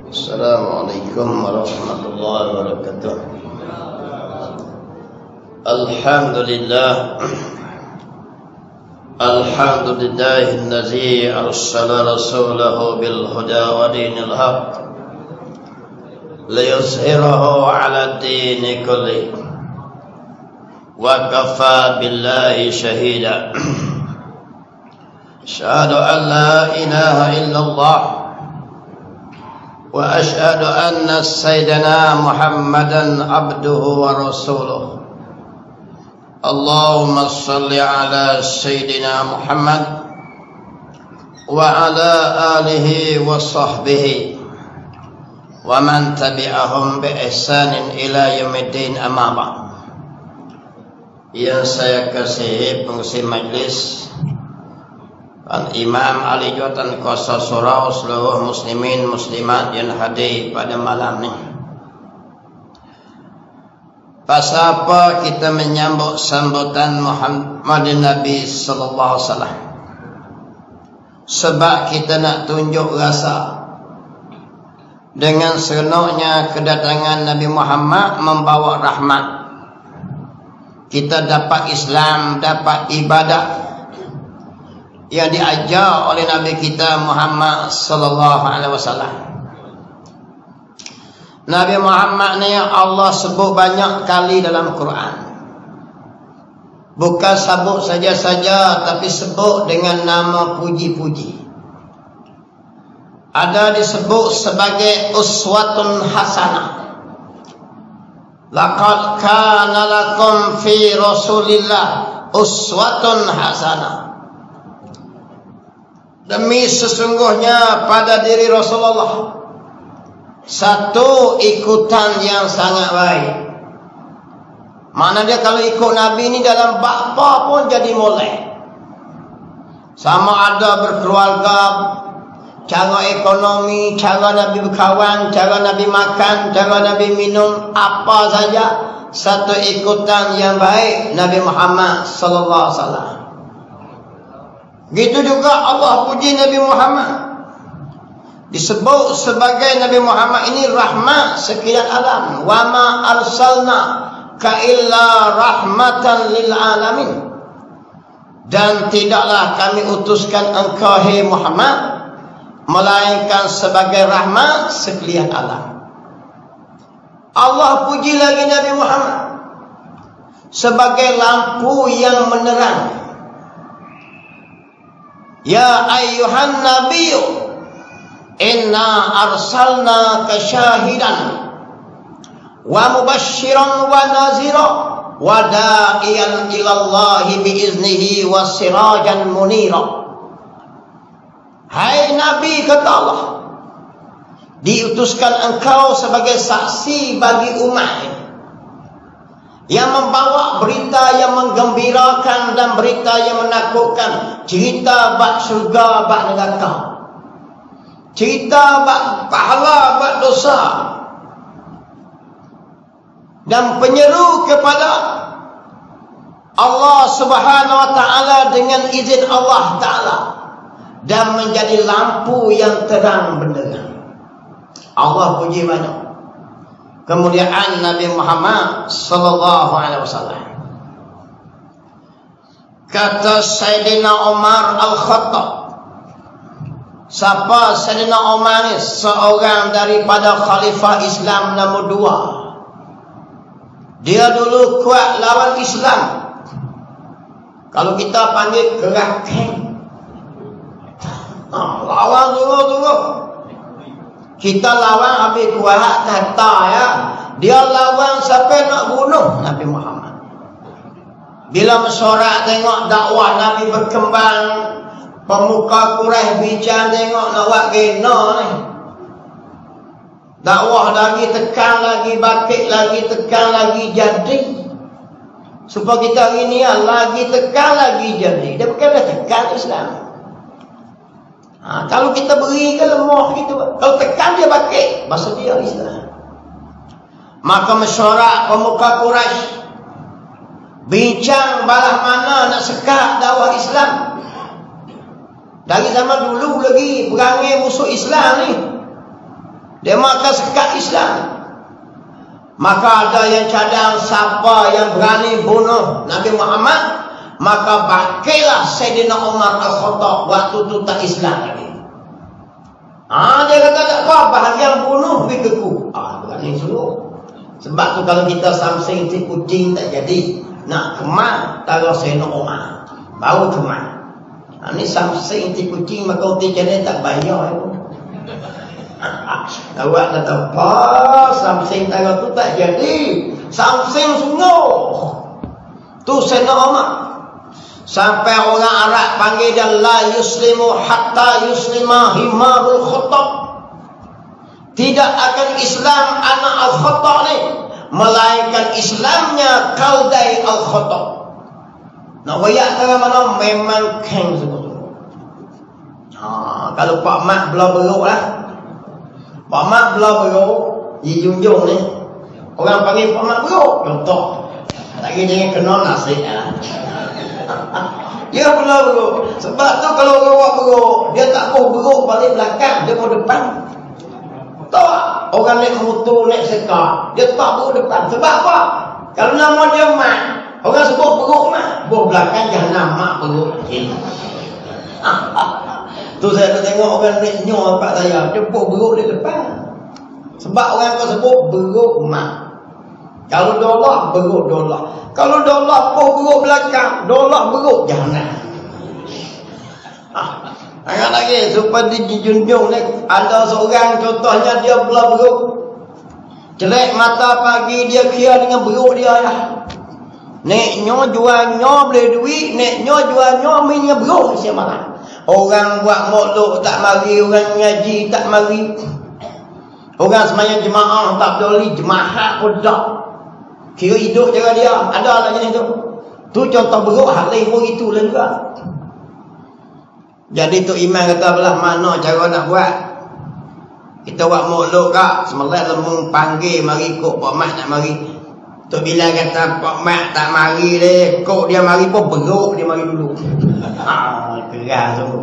Assalamualaikum warahmatullahi wabarakatuh. Alhamdulillah. Alhamdulillahillazi arsala rasulahu bil huda wa dinil haq liyuzhirahu 'ala ad-dini kulli wa kafa billahi shahida. Asyhadu an la ilaha illallah wa asyhadu anna sayyidana Muhammadan abduhu wa rasuluh. Allahumma salli ala sayyidina Muhammad wa ala alihi wa sahbihi wa man tabi'ahum bi ihsanin ila yaumiddin, amma ba'd. Yang saya kasihi pengisi majlis, Imam Ali Jawatan Kuasa Surau, seluruh muslimin muslimat yang hadir pada malam ni. Pasal apa kita menyambut sambutan Muhammad Nabi sallallahu alaihi wasallam? Sebab kita nak tunjuk rasa dengan seronoknya kedatangan Nabi Muhammad membawa rahmat. Kita dapat Islam, dapat ibadah yang diajar oleh Nabi kita Muhammad sallallahu alaihi wasallam. Nabi Muhammad ni Allah sebut banyak kali dalam Quran. Bukan sebut saja-saja, tapi sebut dengan nama puji-puji. Ada disebut sebagai uswatun hasanah. Laqad kana lakum fi Rasulillah uswatun hasanah. Demi sesungguhnya pada diri Rasulullah satu ikutan yang sangat baik. Mana dia kalau ikut Nabi ni dalam apa pun jadi molek. Sama ada berkeluarga, cara ekonomi, cara Nabi berkawan, cara Nabi makan, cara Nabi minum, apa saja satu ikutan yang baik Nabi Muhammad sallallahu alaihi wasallam. Gitu juga Allah puji Nabi Muhammad. Disebut sebagai Nabi Muhammad ini rahmat sekalian alam. Wa ma arsalna ka illa rahmatan lil alamin. Dan tidaklah kami utuskan engkau hai Muhammad melainkan sebagai rahmat sekalian alam. Allah puji lagi Nabi Muhammad sebagai lampu yang menerang. Ya ayyuhan nabiyyu inna arsalnaka syahidan wa mubasysyiran wa nazira wa da'iyan ilallahi biiznihi wa sirajan munira. Hai Nabi, kata Allah, diutuskan engkau sebagai saksi bagi umat yang membawa berita yang menggembirakan dan berita yang menakutkan, cerita bab syurga bab neraka, cerita bab pahala bab dosa, dan penyeru kepada Allah Subhanahu wa taala dengan izin Allah taala, dan menjadi lampu yang terang benderang. Allah puji banyak kemuliaan Nabi Muhammad sallallahu alaihi wasallam. Kata Sayyidina Umar Al-Khattab, siapa Sayyidina Umar ni? Seorang daripada khalifah Islam nombor 2. Dia dulu kuat lawan Islam. Kalau kita panggil kerakeng, lawan dulu. Kita lawan habis kuat kata ya. Dia lawan sampai nak bunuh Nabi Muhammad. Bila mesyuarat tengok dakwah Nabi berkembang, pemuka Quraisy bincang tengok nak buat gena ni. Dakwah lagi tekan lagi, bakit lagi tekan lagi jadi. Supaya kita hari ni lagi tekan lagi jadi. Dia bukan dah tekan Islam. Kalau kita beri ke lemah gitu, kalau tekan dia bakit, bahasa dia Islam. Maka mesyuarat pemuka Quraisy bincang balah mana nak sekat dakwah Islam. Dari zaman dulu lagi perangai musuh Islam ni. Dia makan sekat Islam. Maka ada yang cadang siapa yang berani bunuh Nabi Muhammad, maka bakailah Sayyidina Umar Al-Khattab waktu tu tak Islam lagi. Dia kata tak apa, yang bunuh pergi keku. Berani suruh. Sebab tu kalau kita samsing si kucing tak jadi. Nak kemat, taruh Sayyidina Umar. Baru kemat. Ni samsing si kucing, maka uti jadi tak bayar itu. Awak kata apa? Samsing taruh tu tak jadi. Samsing sungguh. Tu Sayyidina Umar. Sampai orang Arab panggil dia la yuslimu hatta yuslima himarul Khattab. Tidak akan Islam anak Al-Khattab ni, melainkan Islamnya Kaudai Al-Khattab. Nak wayak cara mana memang keng sungguh-sungguh. Kalau Pak Mat belah beruk lah. Pak Mat belah beruk di junjung ni, orang panggil Pak Mat beruk. Contoh lagi jangan kena nasi lah. Dia belah beruk. Sebab tu kalau orang buat beruk, dia tak mau beruk balik belakang, dia mau depan. Tahu tak? Orang naik motor, naik sekar, dia tak beruk depan. Sebab apa? Kalau nama dia Mat, orang sebut beruk Mat, beruk belakang jangan Mat beruk. Tu saya ada tengok orang naik nyor tempat saya, dia beruk di depan. Sebab orang kau sebut beruk Mat. Kalau dolar, beruk dolar. Kalau dolar, beruk belakang. Dolar, beruk jangan. Agak lagi, supaya dijunjung ni. Ada seorang contohnya dia belah beruk. Jelek mata pagi, dia kira dengan beruk dia lah. Neknya jualnya boleh duit, neknya jualnya mainnya beruk. Siapa makan? Orang buat mokluk tak mari, orang ngaji tak mari. Orang semayang jemaah tak boleh, jemaah pun tak. Kira hidup cara dia. Ada tak jenis tu? Tu contoh beruk hal lain pun itu lah juga. Jadi tu Iman kata belah mana cara nak buat. Kita buat mukluk kak. Semalam lembung panggil mari kok Pak Mat nak mari. Tu bila kata Pak Mat tak mari deh. Kok dia mari pun beruk dia mari dulu. Keras tu.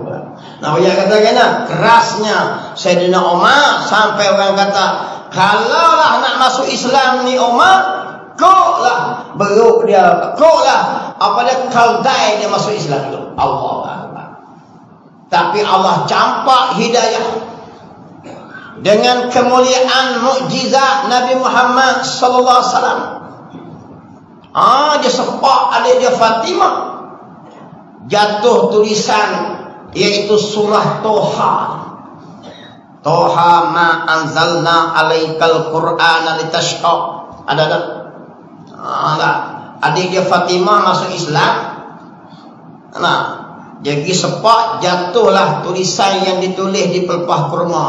Nah dia kata kena kerasnya Sayyidina Umar sampai orang kata kalaulah nak masuk Islam ni Umar, koklah beruk dia, koklah apa dia Kaudai dia masuk Islam dulu. Allah Akbar. Tapi Allah campak hidayah dengan kemuliaan mukjizat Nabi Muhammad sallallahu alaihi wasallam. Dia sepak adik dia Fatimah, jatuh tulisan iaitu surah Toha. Toha ma anzalna alaikal Qur'ana litashqa. Ada tak? Adik dia Fatimah masuk Islam. Jadi sepak jatuhlah tulisan yang ditulis di pelepah kurma.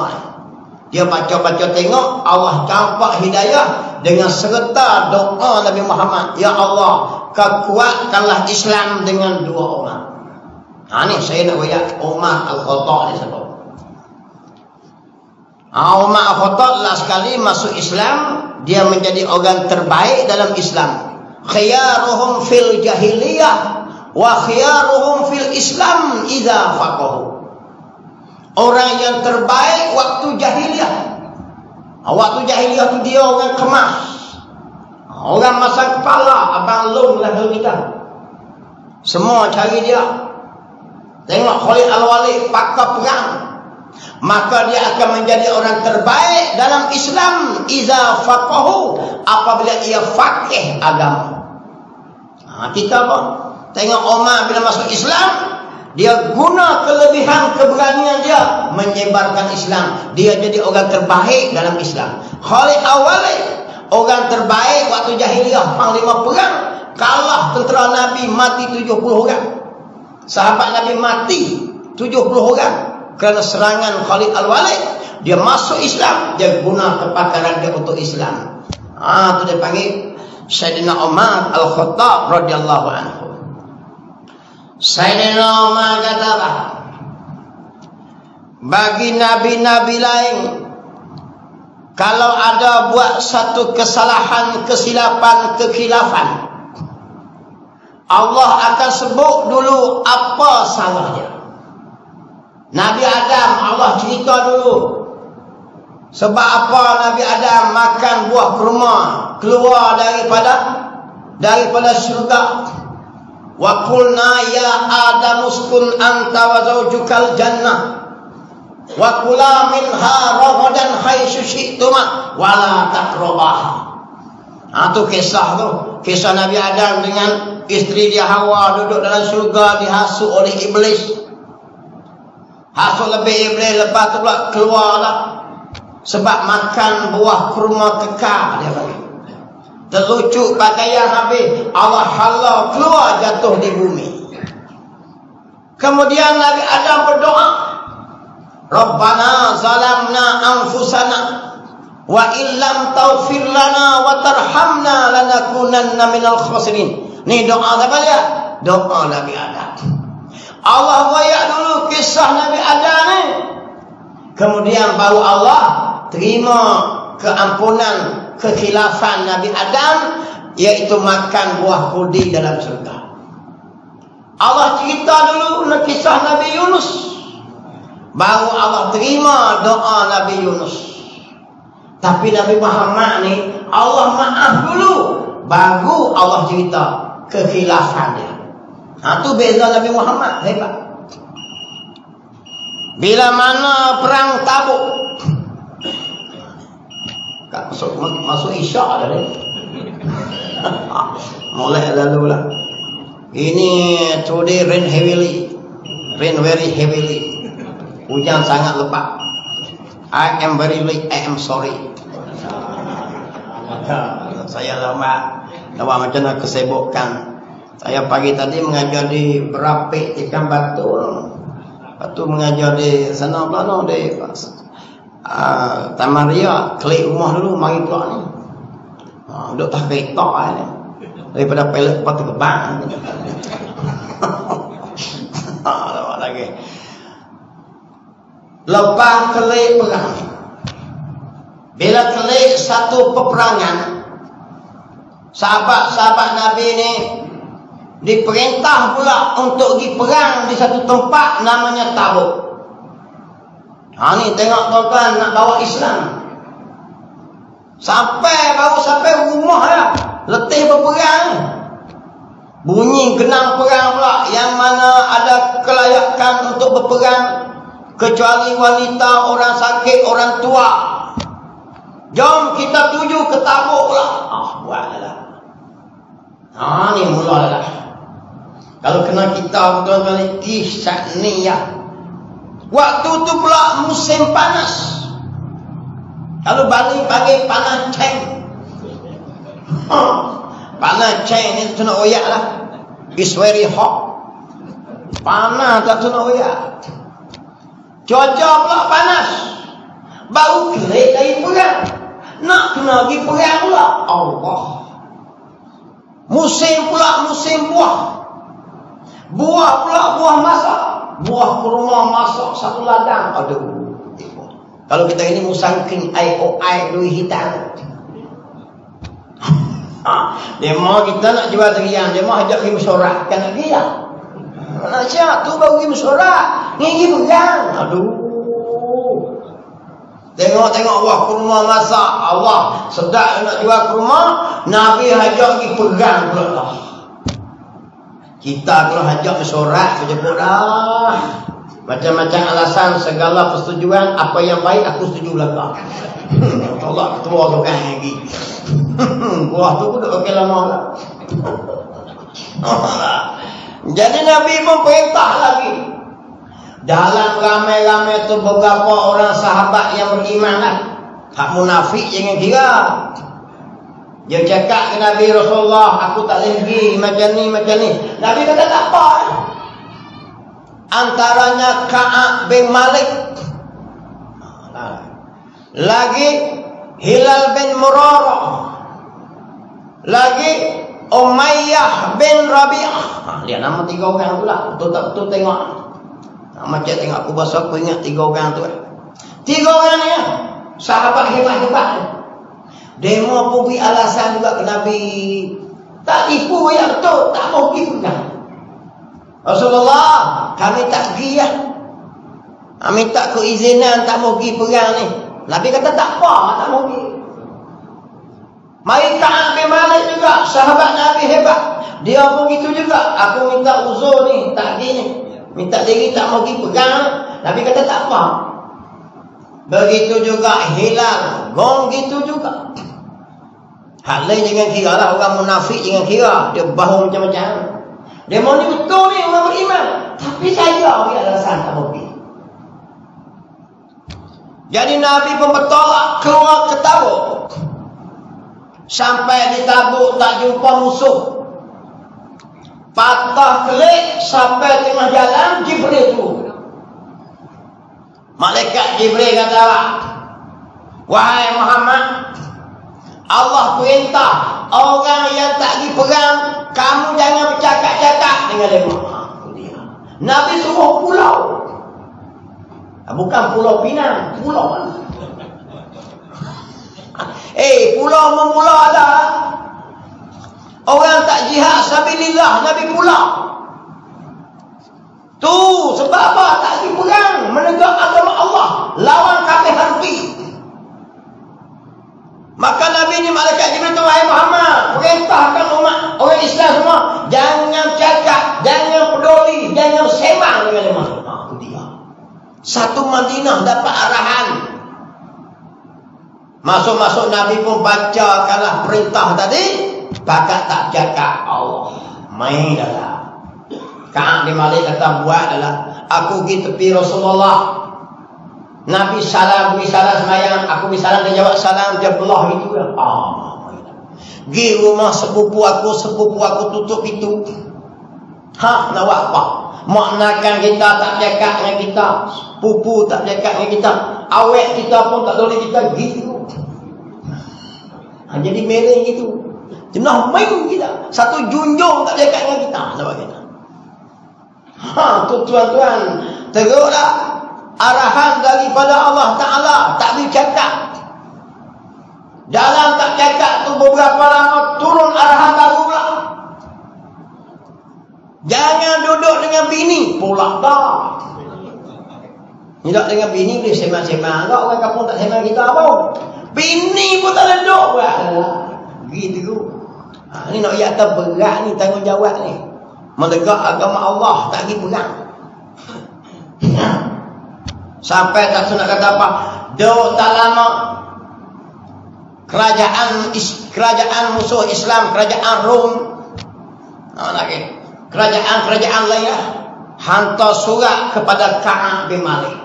Dia baca-baca tengok, Allah campak hidayah dengan serta doa Nabi Muhammad, ya Allah, kuatkanlah Islam dengan dua orang. Ni saya nak bayar Umar Al-Khattab ni siapa? Umar Al-Khattab lah sekali masuk Islam, dia menjadi orang terbaik dalam Islam. Khiyaruhum fil jahiliyah wa khiyaruhum fil Islam idza faqahu. Orang yang terbaik waktu jahiliyah. Waktu jahiliyah tu dia orang kemas. Orang masang kepala, abang long lah kalau kita. Semua cari dia. Tengok Khalid Al-Walid pakar perang. Maka dia akan menjadi orang terbaik dalam Islam iza faqahu, apabila ia faqih agama. Kita apa? Tengok Umar bila masuk Islam, dia guna kelebihan keberanian dia menyebarkan Islam. Dia jadi orang terbaik dalam Islam. Khalid Al-Walid orang terbaik waktu jahiliyah, panglima perang, kalah tentera Nabi, mati 70 orang. Sahabat Nabi mati 70 orang kerana serangan Khalid Al-Walid. Dia masuk Islam, dia guna kepakaran dia untuk Islam. Tu dia panggil Sayyidina Umar Al-Khattab radhiyallahu anhu. Sayyidina Umar kata apa? Bagi nabi-nabi lain, kalau ada buat satu kesalahan, kesilapan, kekhilafan, Allah akan sebut dulu apa salahnya. Nabi Adam Allah cerita dulu. Sebab apa Nabi Adam makan buah kurma, keluar daripada syurga. Wa qulna ya Adam uskun anta wa zawjukal jannah wa kula minha ragadan haitsu syi'tuma wa la taqrabah. Itu kisah tu. Kisah Nabi Adam dengan isteri dia Hawa duduk dalam syurga, dihasut oleh iblis. Hasut lebih iblis, lepas tu pula keluar lah. Sebab makan buah kurma kekal dia bagi. Terlucuk pakaian habis, Allah halau keluar jatuh di bumi. Kemudian Nabi Adam berdoa, Rabbana zalamna anfusana wa illam taghfir lana wa tarhamna lanakunanna minal khasirin. Ni doa siapa dia? Doa Nabi Adam. Allah wayak dulu kisah Nabi Adam ni. Kemudian baru Allah terima keampunan kekhilafan Nabi Adam, iaitu makan buah kudi dalam syurga. Allah cerita dulu kisah Nabi Yunus, baru Allah terima doa Nabi Yunus. Tapi Nabi Muhammad ni Allah maaf dulu, baru Allah cerita kekhilafan dia. Itu beza Nabi Muhammad, hebat. Bila mana perang Tabuk, masuk isyak dah ni. Mulai lalu lah. Ini today rain very heavily. Hujan sangat lebat. I am very late, I am sorry. Saya lama macam nak kesibukan. Saya pagi tadi mengajar di Berapik ikan batu. Lepas tu mengajar di sana pula di Taman Ria, klik rumah dulu, mari pula ni. Duduk tak kereta ni. Daripada pilot lepas tu kebang. Lama lagi. Lepas klik perang. Bila klik satu peperangan, sahabat-sahabat Nabi ni diperintah pula untuk pergi perang di satu tempat namanya Tabuk. Ni tengok tuan-tuan nak bawa Islam. Baru sampai rumah ya, letih berperang. Bunyi genang perang pula, yang mana ada kelayakan untuk berperang kecuali wanita, orang sakit, orang tua. Jom kita tuju ke Tabuk pula. Buatlah. Ni mulalah. Kalau kena kita tuan-tuan ihsan ni ya. Waktu tu pula musim panas. Kalau Bali panggil panas ceng. Panas ceng ni tu nak oyak lah. It's very hot. Panas tak tu nak oyak. Cuaca pula panas. Baru kelik dari perang. Nak kena pergi perang pula. Allah. Musim pula musim buah. Buah pula buah masak. Buah kurma masak satu ladang. Aduh. Kalau kita ini musangking ai lui hitam. Dia mau kita nak jual terian, dia mau ajak pergi mesyuarat, kan nak dia. Nak siap tu baru pergi mesyuarat, ngigi pegang. Aduh. Tengok buah kurma masak. Allah, sedap nak jual kurma, Nabi ajak pergi pegang pula lah. Kita kalau hajak mesyuarat berjemput dah. Macam-macam alasan, segala persetujuan, apa yang baik aku setuju belakang. Allah ketua tu kan lagi. Buah tu pun dah okey lama lah. Jadi Nabi pun perintah lagi. Dalam ramai-ramai tu beberapa orang sahabat yang beriman lah. Hak munafik jangan kira. Dia cakap ke Nabi Rasulullah, aku tak boleh pergi macam ni. Nabi kata tak apa. Antaranya Ka'ab bin Malik, lagi Hilal bin Murarah, lagi Umayyah bin Rabi'ah. Lihat nama 3 orang pula. Betul tengok. Macam tengok aku bahasa aku ingat 3 orang tu. 3 orang ni sahabat hebat-hebat. Demo pun beri alasan juga ke Nabi. Tak tipu yang betul, tak mau pergi pegang. Rasulullah, kami tak pergi ya. Minta keizinan tak mau pergi perang ni. Nabi kata tak apa, tak mau pergi. Mari Ka'ab bin Malik juga, sahabat Nabi hebat. Dia pun gitu juga. Aku minta uzur ni, tak pergi ni. Minta diri tak mau pergi perang. Nabi kata tak apa. Begitu juga Hilal, gong gitu juga. Hal lain jangan kira lah, orang munafik jangan kira. Dia bahu macam-macam. Dia mau ni betul ni, orang beriman. Tapi saya dia alasan tak mau pergi. Jadi Nabi pun bertolak keluar ke Tabuk. Sampai di Tabuk tak jumpa musuh. Patah kelik sampai tengah jalan, Jibril turun. Malaikat Jibril kata, wahai Muhammad, Allah perintah orang yang tak pergi perang, kamu jangan bercakap-cakap dengan dia. Nabi suruh pulau. Bukan Pulau Pinang, pulau mana? Pulau memula ada. Orang tak jihad sabilillah, Nabi pulau. Tu sebab apa? Tak pergi perang, menegak agama Allah, lawan kafir harfi. Maka Nabi ni malaikat Jibril tu, wahai Muhammad, perintahkan umat orang Islam semua, jangan cakap, jangan peduli, jangan semang dengan dia. Itu dia. Satu Madinah dapat arahan. Masuk-masuk Nabi pun bacakanlah perintah tadi, bakat tak cakap Allah. Main dah. Ka'ab bin Malik kata buat adalah, aku pergi tepi Rasulullah. Nabi salam, beri salam semayang, aku beri salam, dia jawab salam, dia belah itu dah. Pergi rumah sepupu aku tutup itu. Nak buat apa? Maknakan kita tak cakap dengan kita, pupu tak cakap dengan kita, awet kita pun tak boleh kita gitu. Jadi mereng gitu. Jenah main kita. Satu junjung tak cakap dengan kita. Sebab kita. Tu tuan-tuan, teruklah arahan daripada Allah Ta'ala, tak bercakap. Dalam tak cakap tu beberapa lama turun arahan baru pula. Jangan duduk dengan bini pula tak. Duduk dengan bini boleh semang-semang. Kalau orang kampung tak semang kita apa? Bini pun tak duduk pula. Gitu. Ni nak ialah berat ni, tanggungjawab ni. Menegak agama Allah, tak pergi perang. Sampai tak nak kata apa, duduk tak lama kerajaan musuh Islam, kerajaan Rom, kerajaan lain lah, hantar surat kepada Ka'ab bin Malik.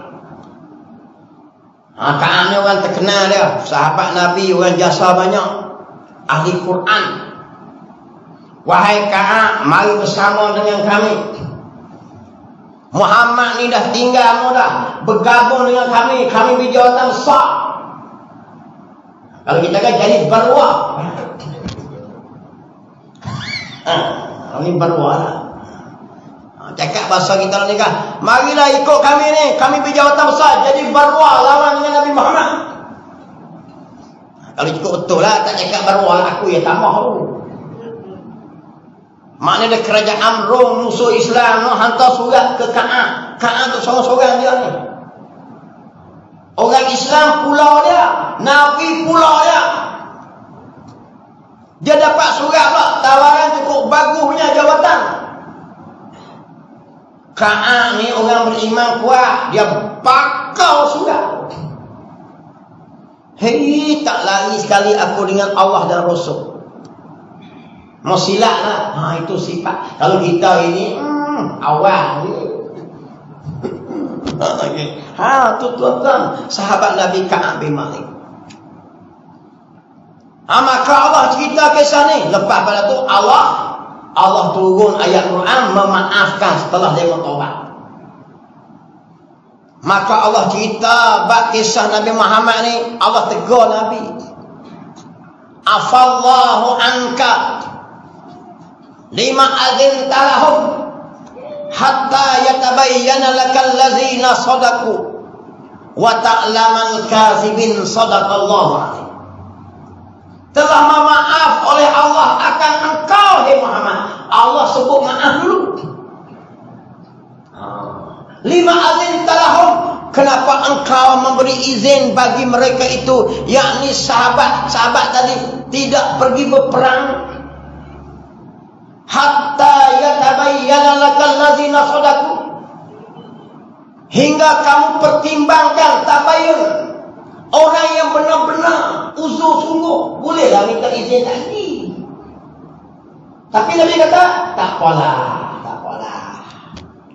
Ka'ab ni orang terkenal dia, sahabat Nabi, orang jasa banyak, ahli Quran. Wahai Ka'ab, mari bersama dengan kami. Muhammad ni dah tinggal dah, bergabung dengan kami berjawatan sah. Kalau kita kan jadi berwah. Ini berwah lah. Cakap bahasa kita ni kan, marilah ikut kami ni, kami berjawatan besar, jadi berwah lawan dengan Nabi Muhammad. Kalau ikut betul lah, tak cakap berwah aku ya tak mahu. Maknanya kerajaan Rom musuh Islam hantar surat ke Ka'ab. Ka'ab tu seorang-seorang dia ni. Orang Islam pulau dia, Nabi pulau dia. Dia dapat surat pula, tawaran cukup bagusnya jawatan. Ka'ab ni orang beriman kuat, dia bakal surat. Hei, tak lari sekali aku dengan Allah dan Rasul. Mau silap lah. Itu sifat. Kalau kita ini awal ni. Tu tuan-tuan, sahabat Nabi Ka'ab bin Malik. Maka Allah cerita kisah ni. Lepas pada tu Allah turun ayat Quran memaafkan setelah dia bertaubat. Maka Allah cerita bab kisah Nabi Muhammad ni, Allah tegur Nabi. Afallahu anka lima adzinta lahum hatta yatabayyana lakal ladzina sadaqu wa ta'lamal kadzibin sadaqallahu alaihi. Telah memaaf oleh Allah akan engkau hai Muhammad. Allah sebut maaf dulu. Lima adzinta lahum, Kenapa engkau memberi izin bagi mereka itu, yakni sahabat-sahabat tadi, tidak pergi berperang hatta yatabayyana lakal ladzina shadaku, hingga kamu pertimbangkan tabayyun, orang yang benar-benar uzur sungguh, bolehlah minta izin lagi. Tapi Nabi kata, tak apalah.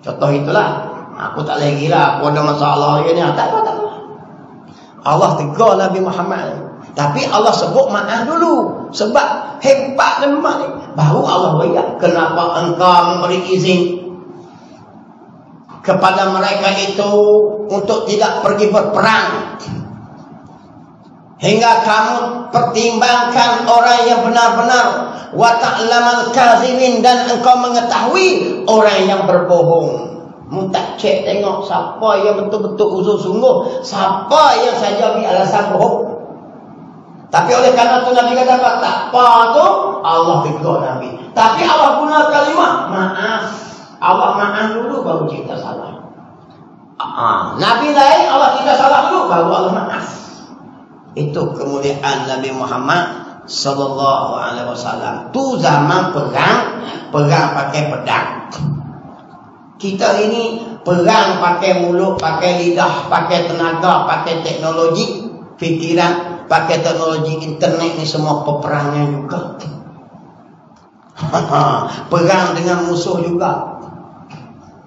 Contoh itulah, aku tak lagi lah, aku ada masalah ni. Tak apa. Allah tegur Nabi Muhammad. Tapi Allah sebut maaf dulu. Sebab hebat lemah ni. Baru Allah bayar. Kenapa engkau memberi izin kepada mereka itu untuk tidak pergi berperang, hingga kamu pertimbangkan orang yang benar-benar, wa ta'lamal kazibin, dan engkau mengetahui orang yang berbohong. Mu tak cek tengok siapa yang betul-betul uzur sungguh, siapa yang saja beri alasan bohong. Tapi oleh kerana tu Nabi kata tak apa tu, Allah tegur Nabi. Tapi Allah guna kalimah maaf. Allah maaf dulu baru kita salah. Nabi lain, Allah kita salah dulu baru Allah maaf. Itu kemuliaan Nabi Muhammad sallallahu alaihi wasallam. Tu zaman perang pakai pedang. Kita ini perang pakai mulut, pakai lidah, pakai tenaga, pakai teknologi fikiran, pakai teknologi internet, ni semua peperangan juga. Perang dengan musuh juga.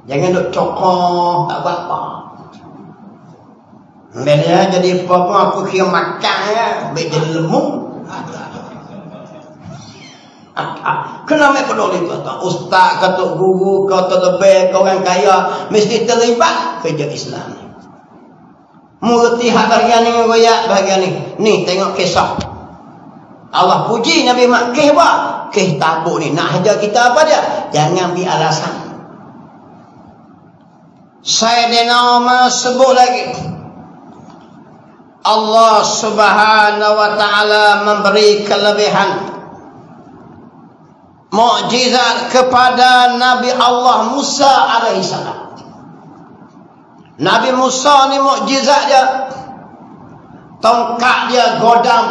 Jangan duk cokoh tak buat apa. Bila jadi apa-apa aku kira makan ya, baik jadi lemuk. Kenapa peduli kata ustaz, kata guru, kata lebih, kau orang kaya mesti terlibat kerja Islam ni. Mengerti hak bahagian ni, bahagian ni. Ni tengok kisah. Allah puji Nabi Muhammad, kisah Tabuk ni. Nak hajar kita apa dia? Jangan bi alasan. Sayyidina Umar sebut lagi, Allah Subhanahu wa taala memberi kelebihan mukjizat kepada Nabi Allah Musa alaihi salam. Nabi Musa ni mukjizat dia, tongkat dia godam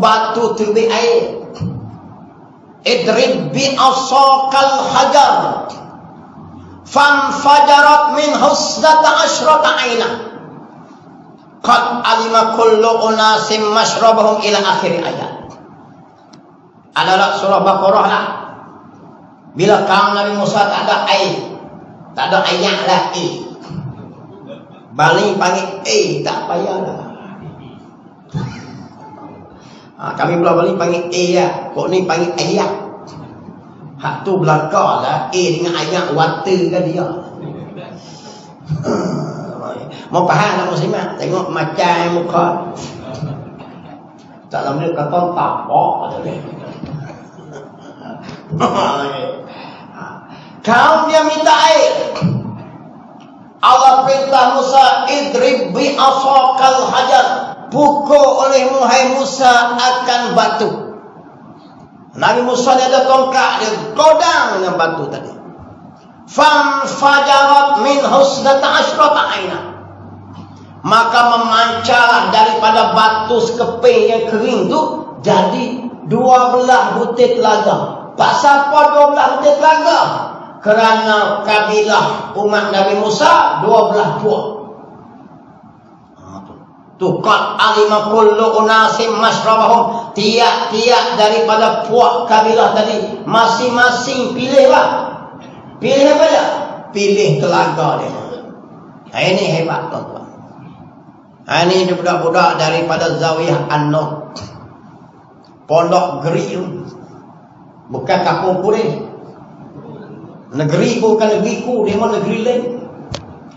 batu terbit air. Idrib bi asaqal hajar fanfajarat min husnata asyrata aina qad alima kullu unasim mashrabahum ila akhir ayat. Adalah surah Baqarah lah. Bila kaum Nabi Musa tak ada air, tak ada ayat lagi, Bali panggil tak payahlah. Kami pula Bali panggil ya, kok ni panggil ayat. Hak tu belakang lah dengan ayat water ke dia. Mau faham tak muslimat? Tengok macam muka. Tak lama dia kata tak apa. Kaum dia minta air. Allah perintah Musa, idrib bi asaqal hajar, pukul olehmu hai Musa akan batu. Nabi Musa ni ada tongkat, dia godang dengan batu tadi. Fanfajarat min husnata asyrata aina, maka memancarlah daripada batu sekeping yang kering tu jadi 12 butir telaga. Pasal apa 12 butir telaga? Kerana kabilah umat Nabi Musa 12 puak. Qad alima kullu unasim mashrabahum, tiap-tiap daripada puak kabilah tadi masing-masing pilihlah. Pilih apa dia? Pilih telaga dia. Ini hebat tuan-tuan. Ini budak-budak daripada Zawiyah An-Nur, Pondok Geri, bukan kampung Kuring. Negeri bukan negeriku, dia mah negeri lain.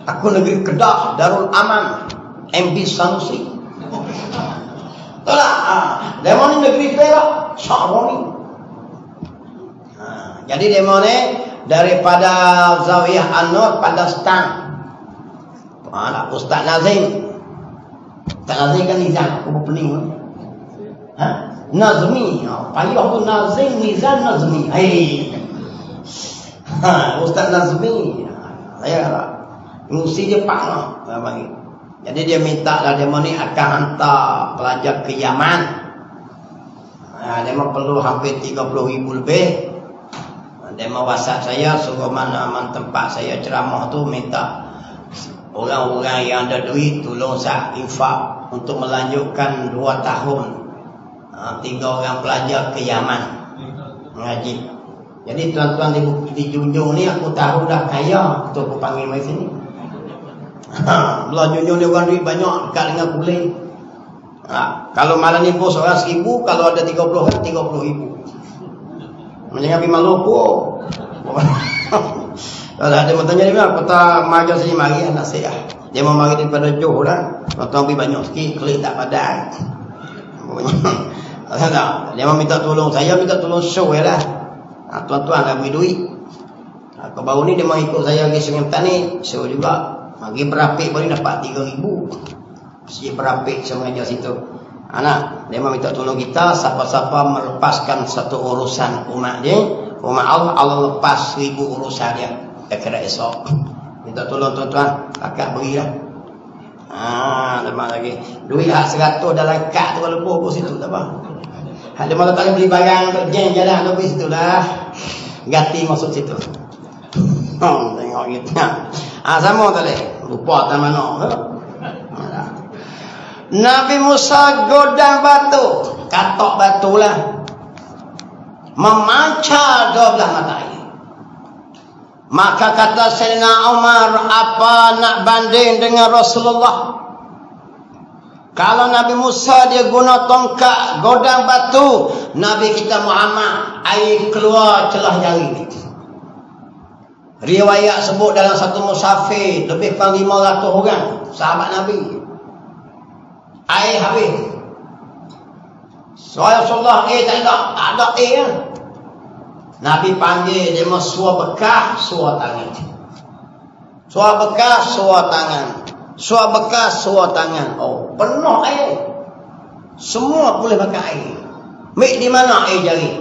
Aku negeri Kedah, Darul Aman, MB Sanusi. Itulah. Dia ni negeri Perak, Syaroni. Jadi dia ni daripada Zawiyah An-Nur pada Stan. Ustaz Nazim. Ustaz Nazim kan Nizam, aku berpening. Nazmi. Payah tu Nazim, Nizam, Nazmi. Ustaz Nazmi. Saya ngusi je Pak lah. Jadi dia minta lah, dia mau ni akan hantar pelajar ke Yaman. Dia mau perlu hampir 30,000 lebih. Dia mau WhatsApp saya, suruh mana tempat saya ceramah tu, minta orang-orang yang ada duit tolong saya infak untuk melanjutkan 2 tahun 3 orang pelajar ke Yaman ngaji. Jadi tuan-tuan di junjung ni aku tahu dah kaya, tu aku panggil mai sini. Belah junjung dia orang duit banyak dekat dengan kulit. Kalau malam ni bos orang 1,000, kalau ada 30 orang 30,000. Jangan pergi Maluku. Kalau ada bertanya dia bilang, kota majar sini mari anak saya. Dia mau mari daripada Johor lah. Tuan-tuan pergi banyak sikit, kulit tak padan. Dia mau minta tolong, saya minta tolong show lah. Tuan-tuan dah beri duit. Kau baru ni dia mau ikut saya pergi Sungai Petani, show juga. Bagi berapik baru dapat 3,000. Si berapik saya mengajar situ. Anak, dia mau minta tolong kita, siapa-siapa melepaskan satu urusan umat dia, umat Allah lepas 1,000 urusan dia. Kira esok. Minta tolong tuan-tuan, kakak berilah. Lepas lagi. Duit hak 100 dalam kad tu kalau buah situ tak apa. Ada malah tak beli barang untuk jeng jalan tu situ dah. Gati masuk situ. Tengok gitu. Sama tadi. Lupa tak mana. Nabi Musa godang batu. Katok batu lah. Memancar 12 matahari. Maka kata Sayyidina Umar, apa nak banding dengan Rasulullah? Kalau Nabi Musa dia guna tongkat godang batu, Nabi kita Muhammad air keluar celah jari. Riwayat sebut dalam satu musafir lebih kurang 500 orang sahabat Nabi. Air habis. Rasulullah tak ada air. Nabi panggil dia mau suar bekas, suar tangan. Suar bekas, suar tangan. Suar bekas, suar tangan. Oh, penuh air. Semua boleh pakai air. Mik di mana air jari?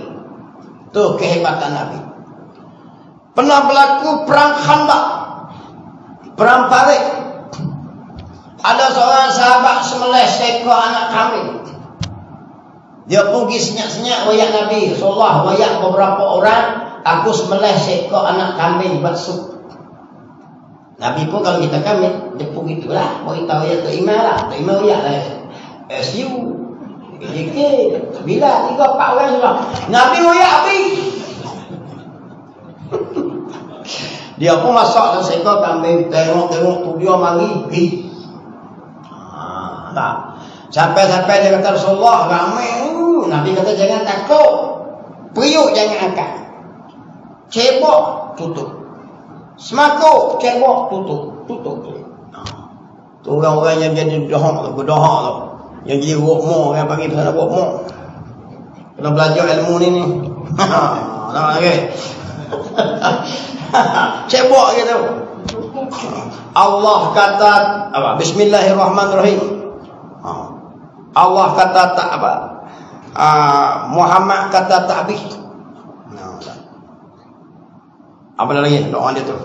Tu kehebatan Nabi. Pernah berlaku perang Khandaq, perang Parik. Ada seorang sahabat sembelih seekor anak kambing. Dia pergi senyap-senyap wayak Nabi Rasulullah, wayak beberapa orang, aku sembelih seekor anak kambing buat sup. Nabi pun kalau kita kambing, dia pun gitulah. Beritahu ya Tok Imam lah. Tok Imam wayak lah. SU. JK. 9, 3, 4 orang sudah. Nabi wayak habis. Dia pun masak dan seekor kambing. Tengok-tengok tu dia mari pergi. Tak. Sampai-sampai dia kata Rasulullah ramai. Nabi kata jangan takut. Periuk jangan angkat. Cebok tutup. Semakuk cebok tutup. Tutup. Tu orang-orang yang jadi berdohak tu. Yang jadi rokmo, yang panggil pasal rokmo. Kena belajar ilmu ni. Nampak lagi. Cebok gitu. Allah kata apa? Bismillahirrahmanirrahim. Allah kata tak apa? Muhammad kata tak habis. Apa lagi doa dia tu?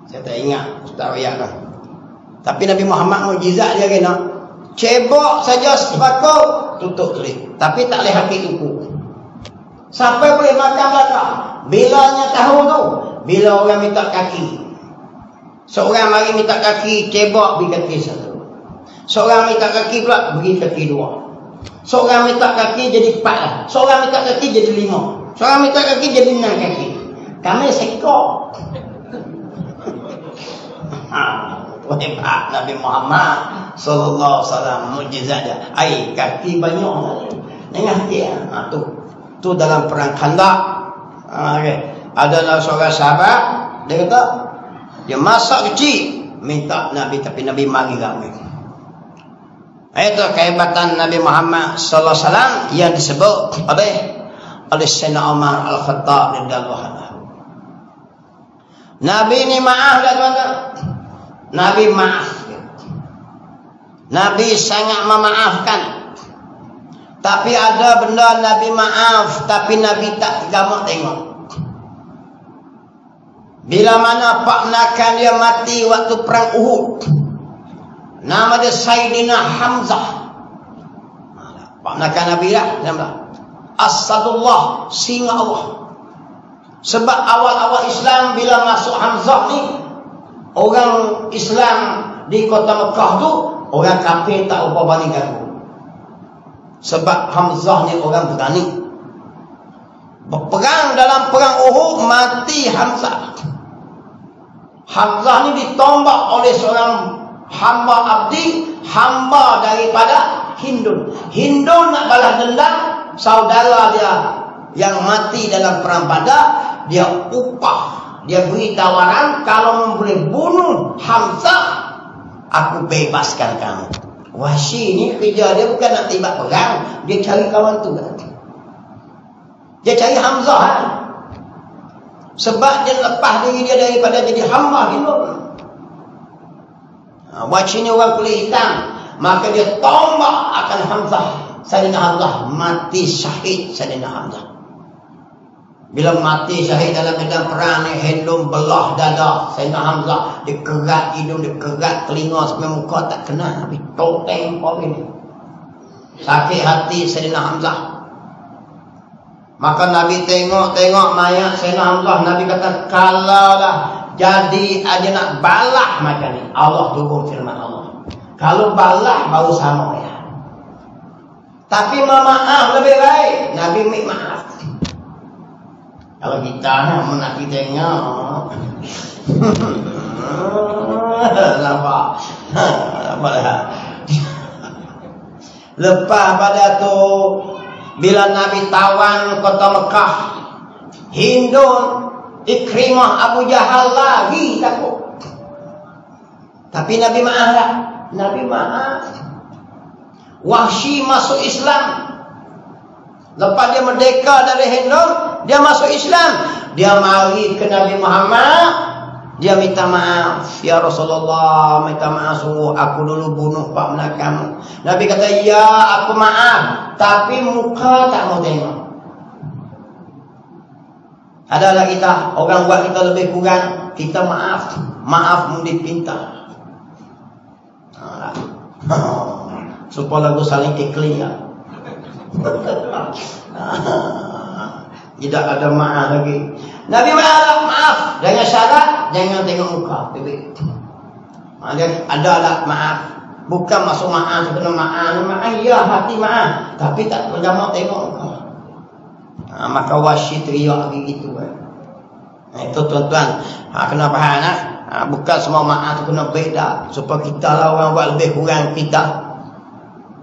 Saya tak ingat, tak ayat dah. Tapi Nabi Muhammad mukjizat dia kena. Cebok saja sepakuk tutup telik. Tapi tak boleh hakik kuku. Sampai boleh makan belakang. Bilanya tahu tu. Bila orang minta kaki. Seorang mari minta kaki, cebok beri kaki satu. Seorang minta kaki pula beri kaki 2. Seorang minta kaki jadi 4 lah. Seorang minta kaki jadi 5. Seorang minta kaki jadi 6 kaki. Kami sekor. Hebat Nabi Muhammad sallallahu alaihi wasallam, mukjizat dia. Ai kaki banyak. Dengar dia. Tu dalam perang Khandaq. Okey. Ada seorang sahabat dia kata dia masak kecil minta Nabi, tapi Nabi mari ramai. Itu kehebatan Nabi Muhammad sallallahu alaihi wasallam yang disebut oleh Sayyidina Umar Al-Khattab radhiyallahu anhu. Nabi ni maaf dah tuan-tuan. Nabi maaf. Nabi sangat memaafkan. Tapi ada benda Nabi maaf, tapi Nabi tak gamak tengok. Bila mana pak menakan dia mati waktu perang Uhud. Nama dia Sayyidina Hamzah. Maknakan Nabi lah. Asadullah, singa Allah. Sebab awal-awal Islam bila masuk Hamzah ni, orang Islam di kota Mekah tu, orang kafir tak apa berani ganggu. Sebab Hamzah ni orang berani. Berperang dalam perang Uhud, mati Hamzah. Hamzah ni ditombak oleh seorang hamba abdi, hamba daripada Hindun. Hindun nak balas dendam saudara dia yang mati dalam perang Badar. Dia upah, dia beri tawaran, kalau boleh bunuh Hamzah, aku bebaskan kamu. Wahsy ni kerja dia bukan nak tiba perang, dia cari kawan tu. Dia cari Hamzah. Sebab dia lepas diri dia daripada jadi hamba Hindun. Wahsy ni orang kulit hitam, maka dia tombak akan Hamzah. Sayyidina Hamzah mati syahid. Sayyidina Hamzah bila mati syahid dalam medan perang ni, Hindun belah dada Sayyidina Hamzah. Dia kerat hidung, dia kerat telinga sampai muka tak kena, tapi toteng apa ni. Sakit hati Sayyidina Hamzah. Maka Nabi tengok mayat Sayyidina Hamzah. Nabi kata, kalaulah jadi aja nak balah macam ni, Allah turun firman Allah, kalau balah baru sama ya. Tapi maaf lebih baik. Nabi minta maaf. Kalau kita nak tengok nampak. Lepas pada tu, bila Nabi tawan kota Mekah, Hindun, Ikrimah, Abu Jahal lagi takut. Tapi Nabi maaf tak? Nabi maaf. Wahsy masuk Islam. Lepas dia merdeka dari Hindun, dia masuk Islam. Dia mari ke Nabi Muhammad, dia minta maaf. Ya Rasulullah, minta maaf sungguh, aku dulu bunuh pak menak kamu. Nabi kata, ya aku maaf, tapi muka tak mau tengok. Adalah kita, orang buat kita lebih kurang, kita maaf. Maaf mesti pinta. Supaya lagu saling kekling ya. Tidak ada maaf lagi. Nabi maaf dengan syarat jangan tengok muka bebek. Adalah maaf, bukan masuk maaf kena maaf ya hati maaf, tapi tak terjamah tengok muka. Maka Wahsy teriak begitu. Itu tuan-tuan, kena faham nak? Bukan semua maaf tu kena beda, supaya kita lah orang buat lebih kurang kita.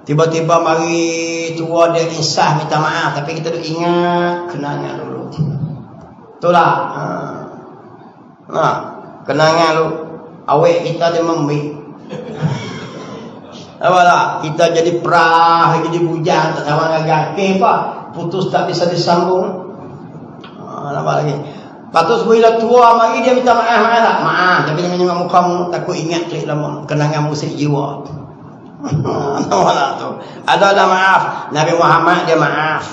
Tiba-tiba mari tua dia insah minta maaf, tapi kita tu ingat kenangan dulu. Itulah. Kenangan dulu. Awet kita dia membik. Apa tak? Kita jadi perah, jadi bujang, tak sama dengan gagak apa. Putus tak bisa disambung. Apa lagi? Lepas bila tua mari dia minta maaf tak? Maaf, tapi jangan tengok muka mu, takut ingat klik lama kenangan musik jiwa. Adalah maaf. Nabi Muhammad dia maaf,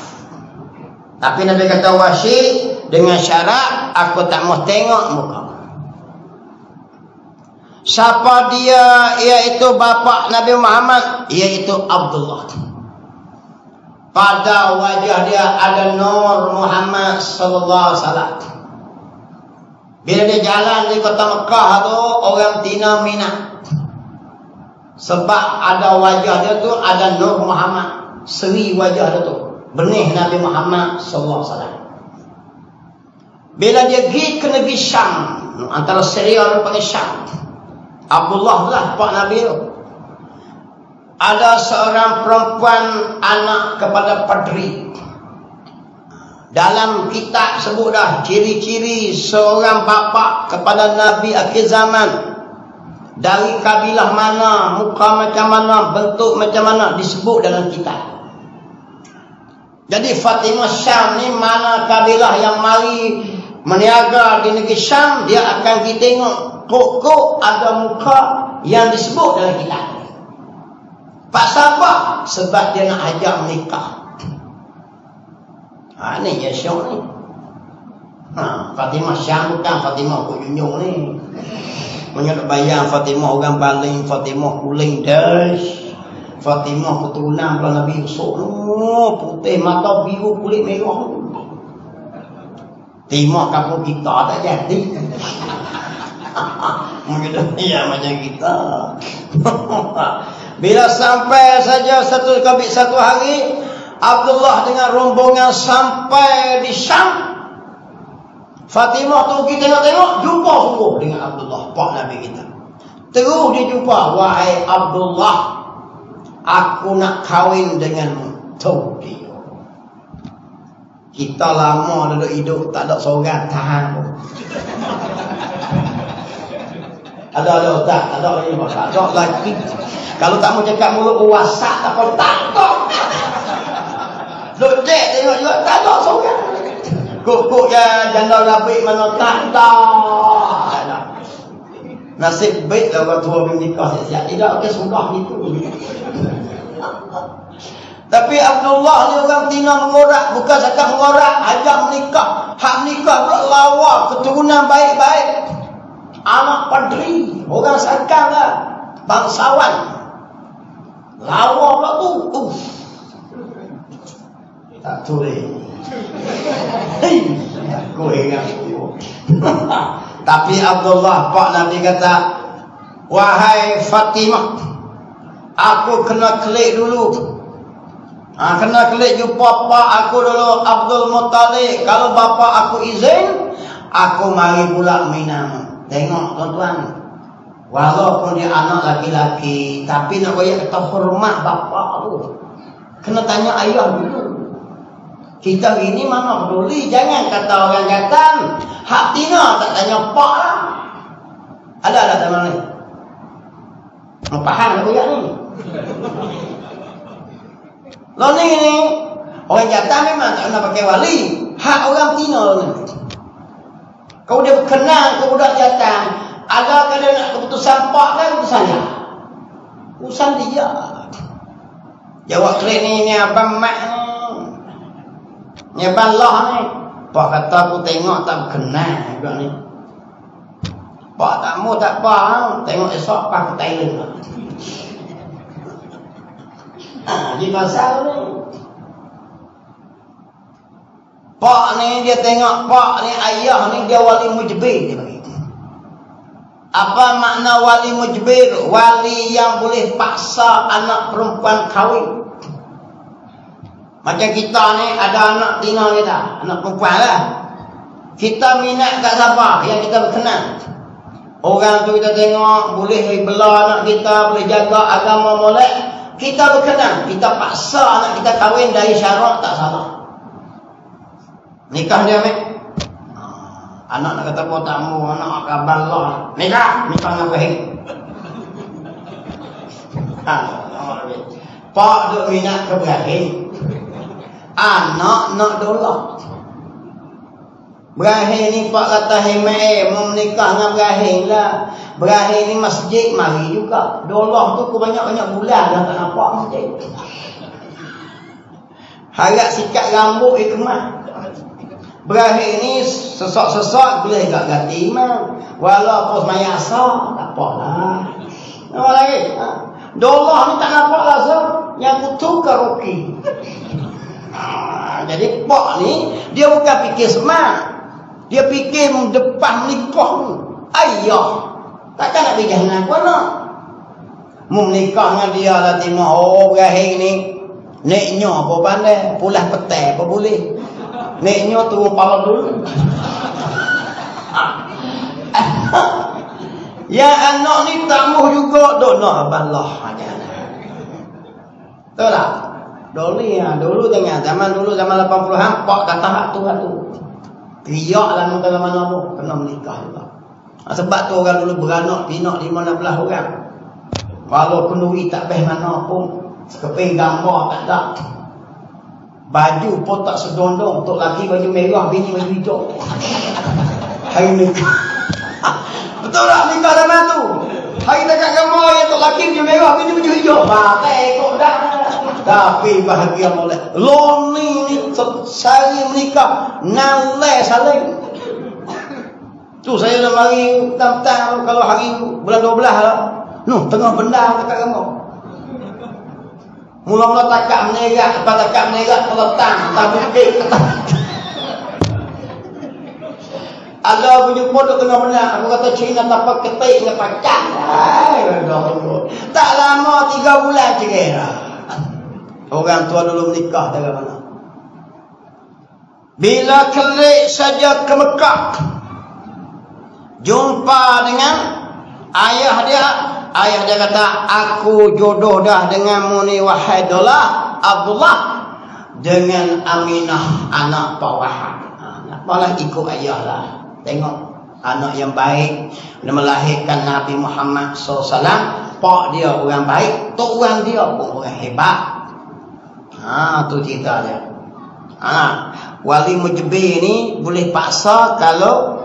tapi Nabi kata Wahsy dengan syarat aku tak mau tengok muka. Siapa dia? Iaitu bapa Nabi Muhammad, iaitu Abdullah. Pada wajah dia ada nur Muhammad sallallahu alaihi wasallam. Bila dia jalan di kota Mekah tu, orang Tina minat. Sebab ada wajah dia tu, ada nur Muhammad. Seri wajah dia tu, benih Nabi Muhammad sallallahu alaihi wasallam. Bila dia pergi ke negeri Syam, antara Syria dan Syam, Abdullah lah pak Nabi tu. Ada seorang perempuan anak kepada padri. Dalam kitab sebut dah ciri-ciri seorang bapa kepada Nabi akhir zaman. Dari kabilah mana, muka macam mana, bentuk macam mana, disebut dalam kitab. Jadi Fatimah Syam ni mana kabilah yang mari meniaga di negeri Syam, dia akan pergi tengok. Kok ada muka yang disebut dalam kitab. Pak Sabah sebab dia nak ajak menikah. Ni je syok ni. Fatimah Syam bukan Fatimah Kujunjung ni. Menyok bayang Fatimah orang paling, Fatimah kuling dash. Fatimah keturunan pula Nabi Yusuf. Putih mata biru kulit merah. Timah kampung kita tak jadi. Mungkin ya macam kita. Bila sampai saja satu hari, Abdullah dengan rombongan sampai di Syam. Fatimah tu kita tengok, jumpa sungguh dengan Abdullah, pak Nabi kita. Terus dia jumpa, wahai Abdullah, aku nak kahwin denganmu. Tu dia. Kita lama duduk hidup, tak ada seorang tahan. Ada ustaz, ada lagi tak ada lagi. Kalau tak mau cakap mulut wasak tak apa tak. Duduk tengok juga tak ada seorang. Kok ya janda labik mana tak ada. Nasib baik lah orang tua menikah siap-siap. Tidak ke sudah gitu. Tapi Abdullah ni orang tina mengorak, bukan sekadar mengorak, ajak menikah. Hak menikah pula lawa, keturunan baik-baik. Anak padri, orang sakar lah, bangsawan. Lawa pula tu. Tak tulis. Aku ingat. Tapi Abdullah pak Nabi kata, wahai Fatimah, aku kena klik dulu. Kena klik jumpa pak aku dulu, Abdul Muttalib. Kalau bapa aku izin, aku mari pula minang. Tengok tuan-tuan, walaupun dia anak laki-laki, tapi nak bayar kita hormat bapa tu. Kena tanya ayah dulu. Kita ini mana peduli. Jangan kata orang kata hak tina tak tanya pak lah. Ada tak mana ni? Faham tak budak ni? Lo ni orang kata memang tak nak pakai wali. Hak orang tina ni. Kau dia berkenan ke budak jatah, ada kada nak keputusan pak kan keputusan dia. Keputusan dia. Jawab klik ni abang mak ni. Ni Allah ni. Pak kata aku tengok tak berkenan juga ni. Pak tak mau tak apa. Tengok esok pak ke Thailand. Jadi pasal ni. Pak ni dia tengok, pak ni ayah ni dia wali mujbir dia bagi. Apa makna wali mujbir? Wali yang boleh paksa anak perempuan kahwin. Macam kita ni ada anak tina kita, anak perempuan lah. Kita minat kat siapa yang kita berkenan. Orang tu kita tengok boleh bela anak kita, boleh jaga agama molek, kita berkenan. Kita paksa anak kita kahwin dari syarat tak salah. Nikah dia anak nak kata kau tak mau, anak kabar Allah. Nikah dengan baik. Pak duk minat ke Ibrahim. Anak nak dolak. Ibrahim ni pak kata hemai mau menikah dengan Ibrahim lah. Ibrahim ni masjid mari juga. Dolak tu ku banyak-banyak bulan dah tak nampak masjid. Harap sikat rambut ikmah. Ibrahim ni sesat-sesat boleh tak ganti imam. Walaupun semayang asal tak apalah. Apa lagi? Dolak ni tak nampak langsung. Yang kutu karaoke. Jadi pak ni dia bukan fikir smart. Dia fikir depan menikah ni. Ayah takkan nak pergi jahanam pun nak. Mau menikah dengan dia lah tengok. Oh Ibrahim ni neknya apa pandai. Pulas petai apa boleh. Neknya turun pala dulu. Ya anak ni tamuh juga dok nak balah aja. Betul tak? Dulu jangan zaman 80-an pak kata hak tu. Riaklah mana mana pun kena menikah juga. Sebab tu orang dulu beranak pinak 15 orang. Walaupun duit tak beh mana pun, sekeping gambar tak ada. Baju pun tak sedondong. Untuk laki baju merah, bini baju hijau. Hari nikah. Betul tak nikah zaman tu? Hari dekat gambar yang untuk laki baju merah, bini baju hijau. Pakai kok dah. Tapi bahagia molek. Loni ni sehari menikah, nalai saling. Tu saya nak mari petang-petang kalau hari bulan 12 lah. Tengah benda dekat kamu. Mula-mula takak menerak, lepas takak menerak terletang, tak bukit. Ada berjumpa duk tengah benda. Aku kata Cina tak ketik dengan pacar. Tak lama 3 bulan cerai. Orang tua dulu menikah dari mana? Bila kelik saja ke Mekah, jumpa dengan ayah dia. Ayah dia kata, aku jodoh dah dengan muni wahai Abdullah dengan Aminah anak Pak Wahab. Malah ikut ayah lah. Tengok anak yang baik, dia melahirkan Nabi Muhammad SAW. Pak dia orang baik, tok orang dia pun orang hebat. Tu cerita dia. Wali mujbir ni boleh paksa kalau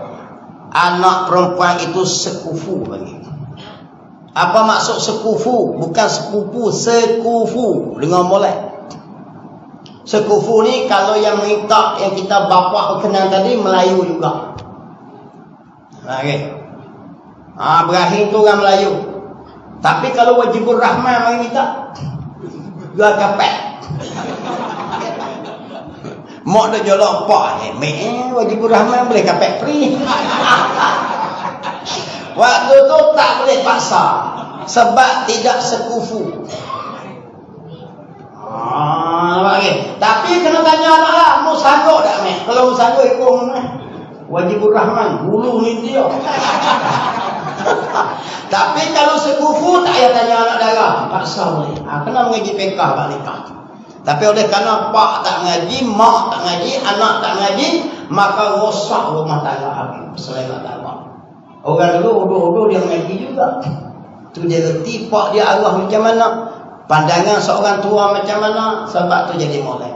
anak perempuan itu sekufu bagi. Apa maksud sekufu? Bukan sepupu, sekufu dengan molek. Sekufu ni kalau yang minta yang kita bapa kenal tadi Melayu juga. Okey. Ibrahim tu orang Melayu. Tapi kalau Wajibur Rahman mari minta jual kapek. Mak dah jolok pak Wajibur Rahman boleh kapek free. Waktu tu tak boleh paksa sebab tidak sekufu. Tapi kena tanya anak lah, mu sanggup tak meh? Kalau mu sanggup ikut meh. Wajibur Rahman, bulu ni dia. Tapi kalau sekufu tak payah tanya anak darah, paksa boleh. Kena mengaji pekah balik. Tapi oleh kerana pak tak ngaji, mak tak ngaji, anak tak ngaji, maka rosak rumah tangga habis. Selain tak apa. Orang dulu uduh-uduh dia mengaji juga. Tu dia reti pak dia arwah macam mana, pandangan seorang tua macam mana, sebab tu jadi molek.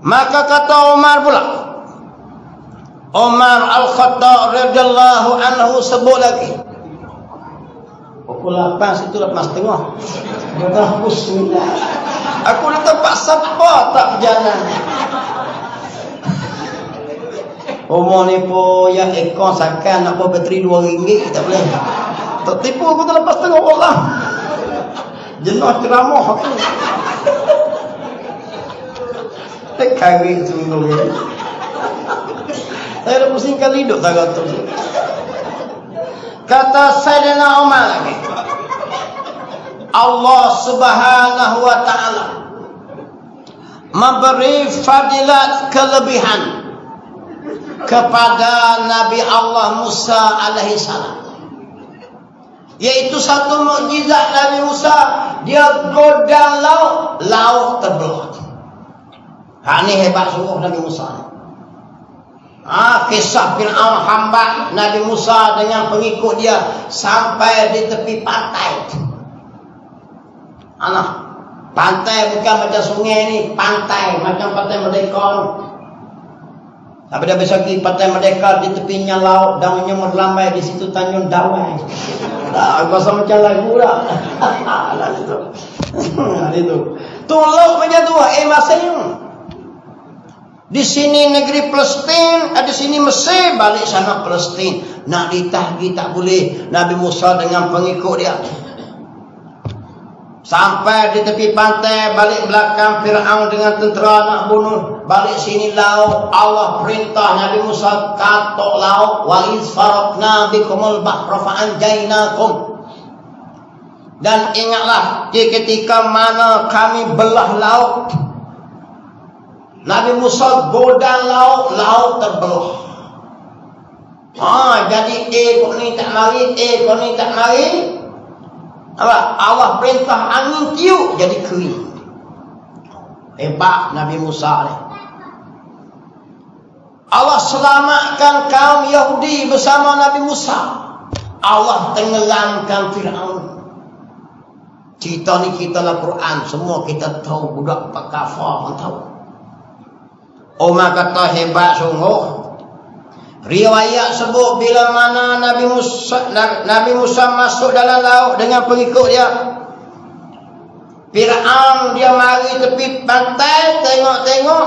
Maka kata Umar pula, Umar Al-Khattab radhiyallahu anhu sebut lagi. Pukul 8 situ 8:30. Dah bismillah. Aku dah tempat siapa tak berjalan. Umur ni pun yang ekor sakan nak buat bateri RM2 tak boleh. Tak tipu aku tak lepas tengok orang. Jenuh ceramah aku. Kari sungguh ni. Saya dah pusing kali hidup tak kata. Kata Sayyidina Umar lagi, Allah Subhanahu wa ta'ala memberi fadilat kelebihan kepada Nabi Allah Musa alaihi salam, yaitu satu mukjizat Nabi Musa, dia godang laut terbelah. Ini hebat sungguh Nabi Musa. Kisah Fir'aun hamba Nabi Musa dengan pengikut dia sampai di tepi pantai. Pantai bukan macam sungai ni, pantai macam Pantai Merdeka. Tapi dah besok di Pantai Merdeka di tepinya laut, daunnya merlambai di situ Tanjung Dawai. Bahasa macam lagu dah. Itu. Tu laut macam tu, masing. Di sini negeri Palestin, di sini Mesir, balik sana Palestin. Nak ditahgi tak boleh. Nabi Musa dengan pengikut dia. Sampai di tepi pantai, balik belakang Fir'aun dengan tentera nak bunuh. Balik sini laut, Allah perintah Nabi Musa katok laut. Wa iz faraqna bikumul bahra fa'anjaynakum. Dan ingatlah di ketika mana kami belah laut, Nabi Musa godang laut terbelah. Jadi kok ni tak mari, kok ni tak mari. Allah perintah angin tiup jadi kering. Hebat Nabi Musa ni. Allah selamatkan kaum Yahudi bersama Nabi Musa. Allah tenggelamkan Fir'aun. Cerita ni kita dalam Quran, semua kita tahu, budak Pak Kafar pun tahu. Umar kata hebat sungguh. Riwayat sebut bila mana Nabi Musa masuk dalam laut dengan pengikut dia. Fir'aun dia mari tepi pantai tengok-tengok.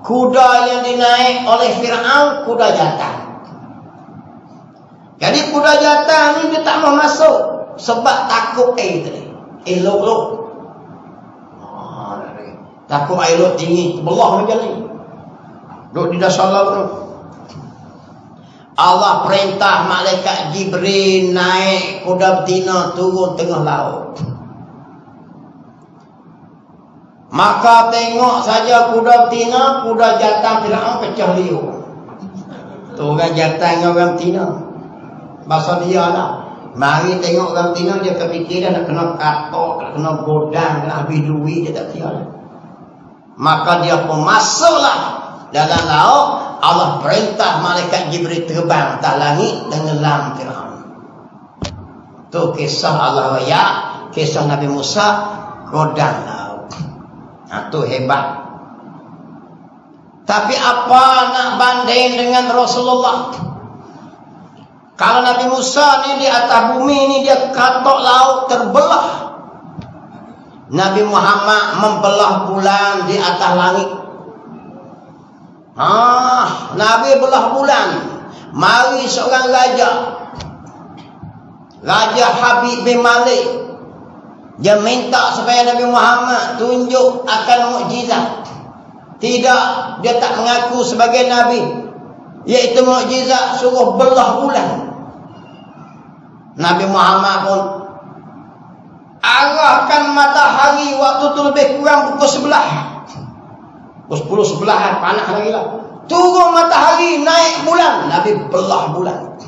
kuda yang dinaik oleh Fir'aun kuda jantan. Jadi kuda jantan ni dia tak mau masuk sebab takut air tadi. Elok-elok. Takut air laut tinggi, belah macam ni. Duduk di dasar laut. Allah perintah malaikat Jibril naik kuda betina turun tengah laut. Maka tengok saja kuda betina, kuda jantan Fir'aun pecah liur. Tu orang jantan dengan orang betina. Bahasa dia lah. Mari tengok orang betina, dia kepikir dah nak kena katok, nak kena godang, nak habis duit, dia tak kira lah. Maka dia pun masuklah dalam laut. Allah perintah malaikat Jibril terbang atas langit dan ngelam Fir'aun. Tu kisah Allah raya, kisah Nabi Musa godang laut. Tu hebat. Tapi apa nak banding dengan Rasulullah? Kalau Nabi Musa ni di atas bumi ni dia katok laut terbelah. Nabi Muhammad membelah bulan di atas langit. Nabi belah bulan. Mari seorang raja, Raja Habib bin Malik, dia minta supaya Nabi Muhammad tunjuk akan mukjizat. Tidak, dia tak mengaku sebagai Nabi, iaitu mukjizat suruh belah bulan. Nabi Muhammad pun arahkan matahari waktu tu lebih kurang pukul 11. Pukul 10, 11 panas lagi lah. Turun matahari, naik bulan. Nabi belah bulan.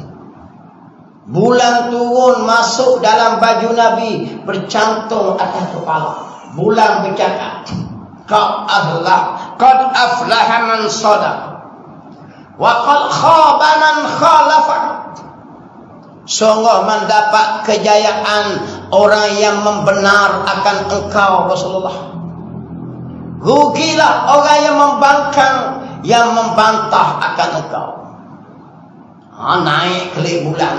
Bulan turun masuk dalam baju Nabi, bercantum atas kepala. Bulan bercakap, Qad aflaha man sadaq wa qad khaba man khalafa. Sungguh mendapat kejayaan orang yang membenar akan engkau Rasulullah. Rugilah orang yang membangkang, yang membantah akan engkau. Naik kelip bulan,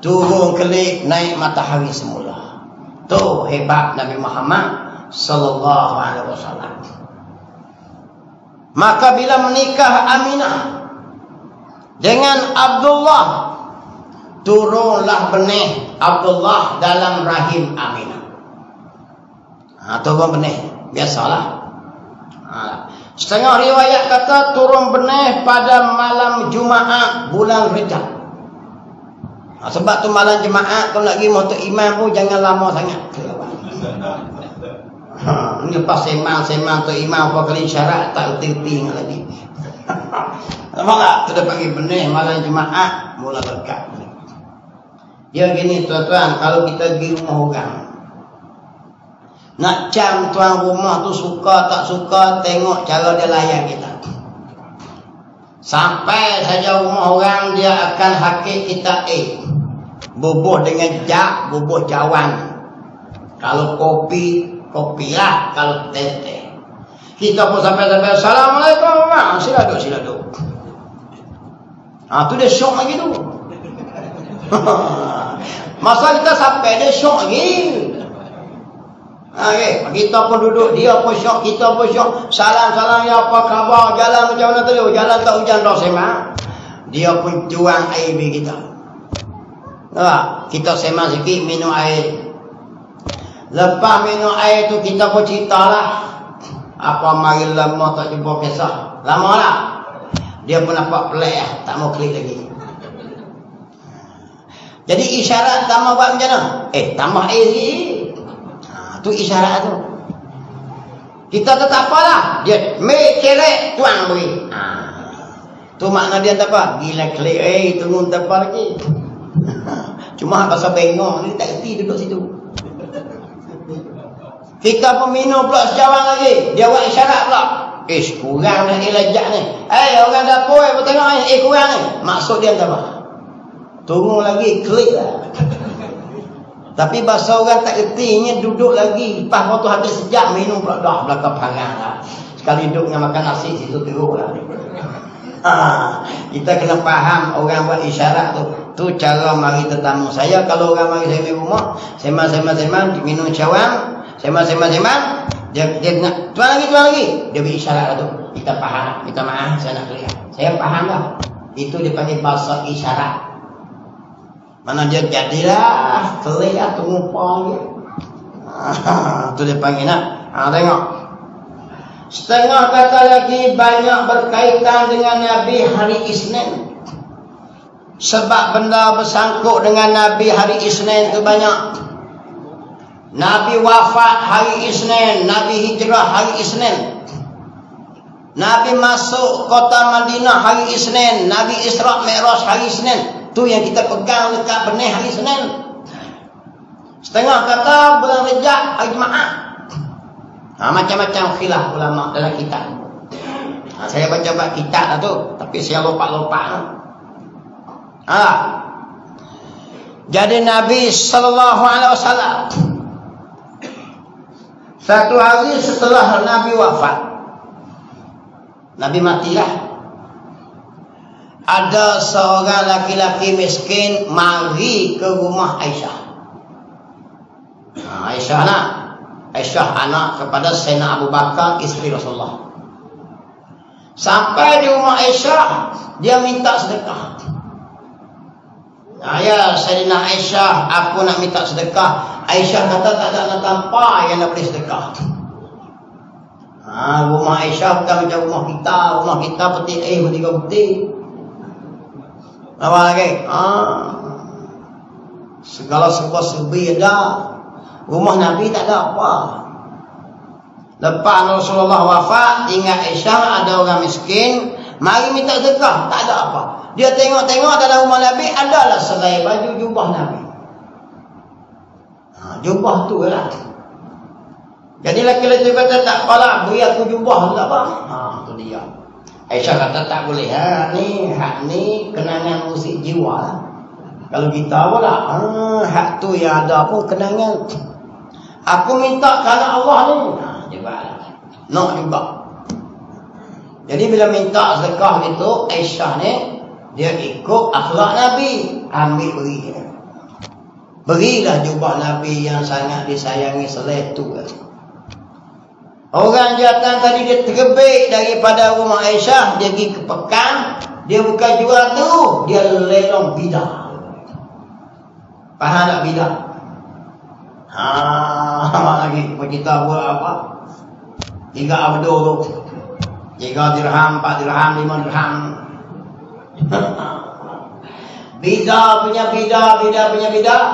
turun kelip, naik matahari semula. Tu hebat Nabi Muhammad sallallahu alaihi wasallam. Maka bila menikah Aminah dengan Abdullah, turunlah benih Abdullah dalam rahim Aminah. Turun benih, biasalah. Setengah riwayat kata turun benih pada malam Jumaat bulan Rejab. Sebab tu malam Jumaat kalau nak pergi untuk imam pun jangan lama sangat. Ni lepas semang tu imam apa kali syarat tak erti lagi. Nampak tak? Tu dah bagi benih malam Jumaat mula berkat. Dia gini tuan-tuan, kalau kita pergi rumah orang, nak cam tuan rumah tu suka tak suka, tengok cara dia layan kita. Sampai saja rumah orang dia akan hakik kita bubuh dengan jak, bubuh cawan. Kalau kopi, kopilah. Kalau teh. Kita pun sampai-sampai Assalamualaikum, sila duduk. Tu dia syok lagi tu. Masa kita sampai dia syok lagi. Kita pun duduk, dia pun syok, kita pun syok. Salam, ya apa khabar, jalan macam mana tu? Jalan tak hujan dah semang. Dia pun tuang air bagi kita. Kita semang sikit, minum air. Lepas minum air tu kita pun ceritalah. Apa mari lama tak jumpa kisah. Lama lah. Dia pun nampak pelik, tak mau klik lagi. Jadi isyarat tambah buat macam mana? Tambah air sikit. Tu isyarat tu. Kita tetap apalah. Dia make kerek tuang beri. Tu makna dia tak apa. Gila klik. Tunggu tak apa lagi. Cuma pasal bengong ni tak kerti duduk situ. Kita pun minum pula sejawang lagi. Dia buat isyarat pula. Kurang ni lejak ni. Orang dapur bertengok ni. Kurang ni. Maksud dia tak apa. Tunggu lagi, klik lah. Tapi bahasa orang tak ertinya duduk lagi. Lepas waktu habis sejak minum pula dah belakang pangan lah. Sekali duduk dengan makan nasi situ teruk lah. Kita kena faham orang buat isyarat tu. Tu cara mari tetamu. Saya kalau orang mari saya di rumah, semang minum cawan, semang Dia nak tuan lagi. Dia beri isyarat tu. Kita faham, minta maaf, saya nak clear. Saya faham dah. Itu dipanggil bahasa isyarat. Mana dia jadilah clear tu mumpung dia. Itu dia panggil nak. Tengok. Setengah kata lagi banyak berkaitan dengan Nabi hari Isnin. Sebab benda bersangkut dengan Nabi hari Isnin itu banyak. Nabi wafat hari Isnin, Nabi hijrah hari Isnin, Nabi masuk kota Madinah hari Isnin, Nabi Isra' Mi'raj hari Isnin. Tu yang kita pegang dekat benih hari Isnin. Setengah kata bulan Rejab hari Jumaat. Macam-macam khilaf ulama dalam kitab. Saya baca kitab lah tu, tapi saya lupa-lupa. Jadi Nabi sallallahu alaihi wasallam satu hari setelah Nabi wafat, Nabi matilah, ada seorang laki-laki miskin mari ke rumah Aisyah. Aisyah anak kepada Sayyidina Abu Bakar, isteri Rasulullah. Sampai di rumah Aisyah, dia minta sedekah. Ya Sayyidina Aisyah, aku nak minta sedekah. Aisyah kata tak ada tanpa yang nak beri sedekah. Rumah Aisyah bukan macam rumah kita. Rumah kita petik air bertiga putih. Apa lagi? Segala serba-serbi ada. Rumah Nabi tak ada apa. Lepas Rasulullah wafat, ingat Aisyah ada orang miskin, mari minta sedekah, tak ada apa. Dia tengok-tengok dalam rumah Nabi adalah selai baju jubah Nabi. Jubah tu lah. Jadi laki-laki kata tak apalah, beri aku jubah tak apa. Tu dia. Aisyah kata tak boleh. Hak ni kenangan musik jiwa lah. Kalau kita pula, hak tu yang ada pun kenangan. Aku minta kerana Allah ni. Nak juga. Jadi bila minta sedekah itu, Aisyah ni dia ikut akhlak Nabi, ambil beri dia. Berilah jubah Nabi yang sangat disayangi selai tu. Orang jantan tadi dia terbit daripada rumah Aisyah, dia pergi ke Pekan, dia bukan jual tu, dia lelong bidah. Faham tak bidah? Lagi kita buat apa? 3 abdur tu. 3 dirham, 4 dirham, 5 dirham. Bidah punya bidah,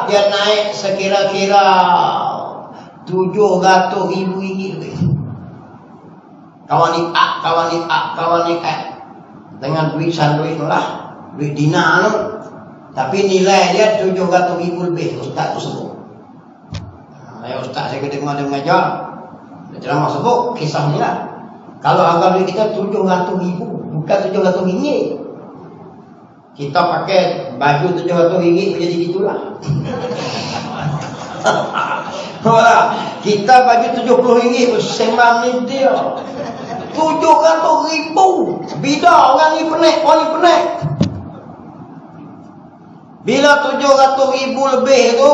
dia naik sekira-kira 700,000 ringgit lebih. Kawan ikat dengan duit sanduik tu lah, duit dinar tu. Tapi nilai dia 700,000 lebih. Ustaz tu sebut. Ustaz saya kena dengar dia mengajar, dia ceramah sebut kisah ni lah. Kalau harga duit kita 700,000, bukan 700 ringgit. Kita pakai baju 700 ringgit jadi gitulah. Kita baju 70 ringgit sembang ni dia. 700,000. Bidah orang ni penek. Bila 700,000 lebih tu,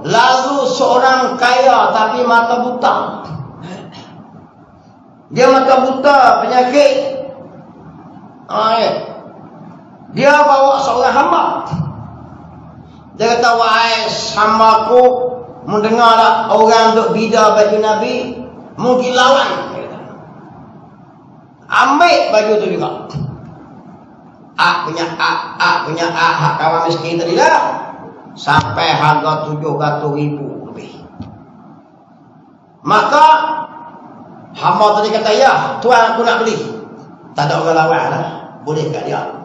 lalu seorang kaya tapi mata buta. Dia mata buta, penyakit. Dia bawa seorang hamba. Dia kata, wahai hambaku, mendengarlah orang duk bidah baju Nabi, mungkin lawan. Ambil baju tu juga. Punya hak kawan miskin tadi lah. Sampai harga 700,000 lebih. Maka hamba tadi kata, ya tuan aku nak beli. Tak ada orang lawan lah. Boleh kat dia.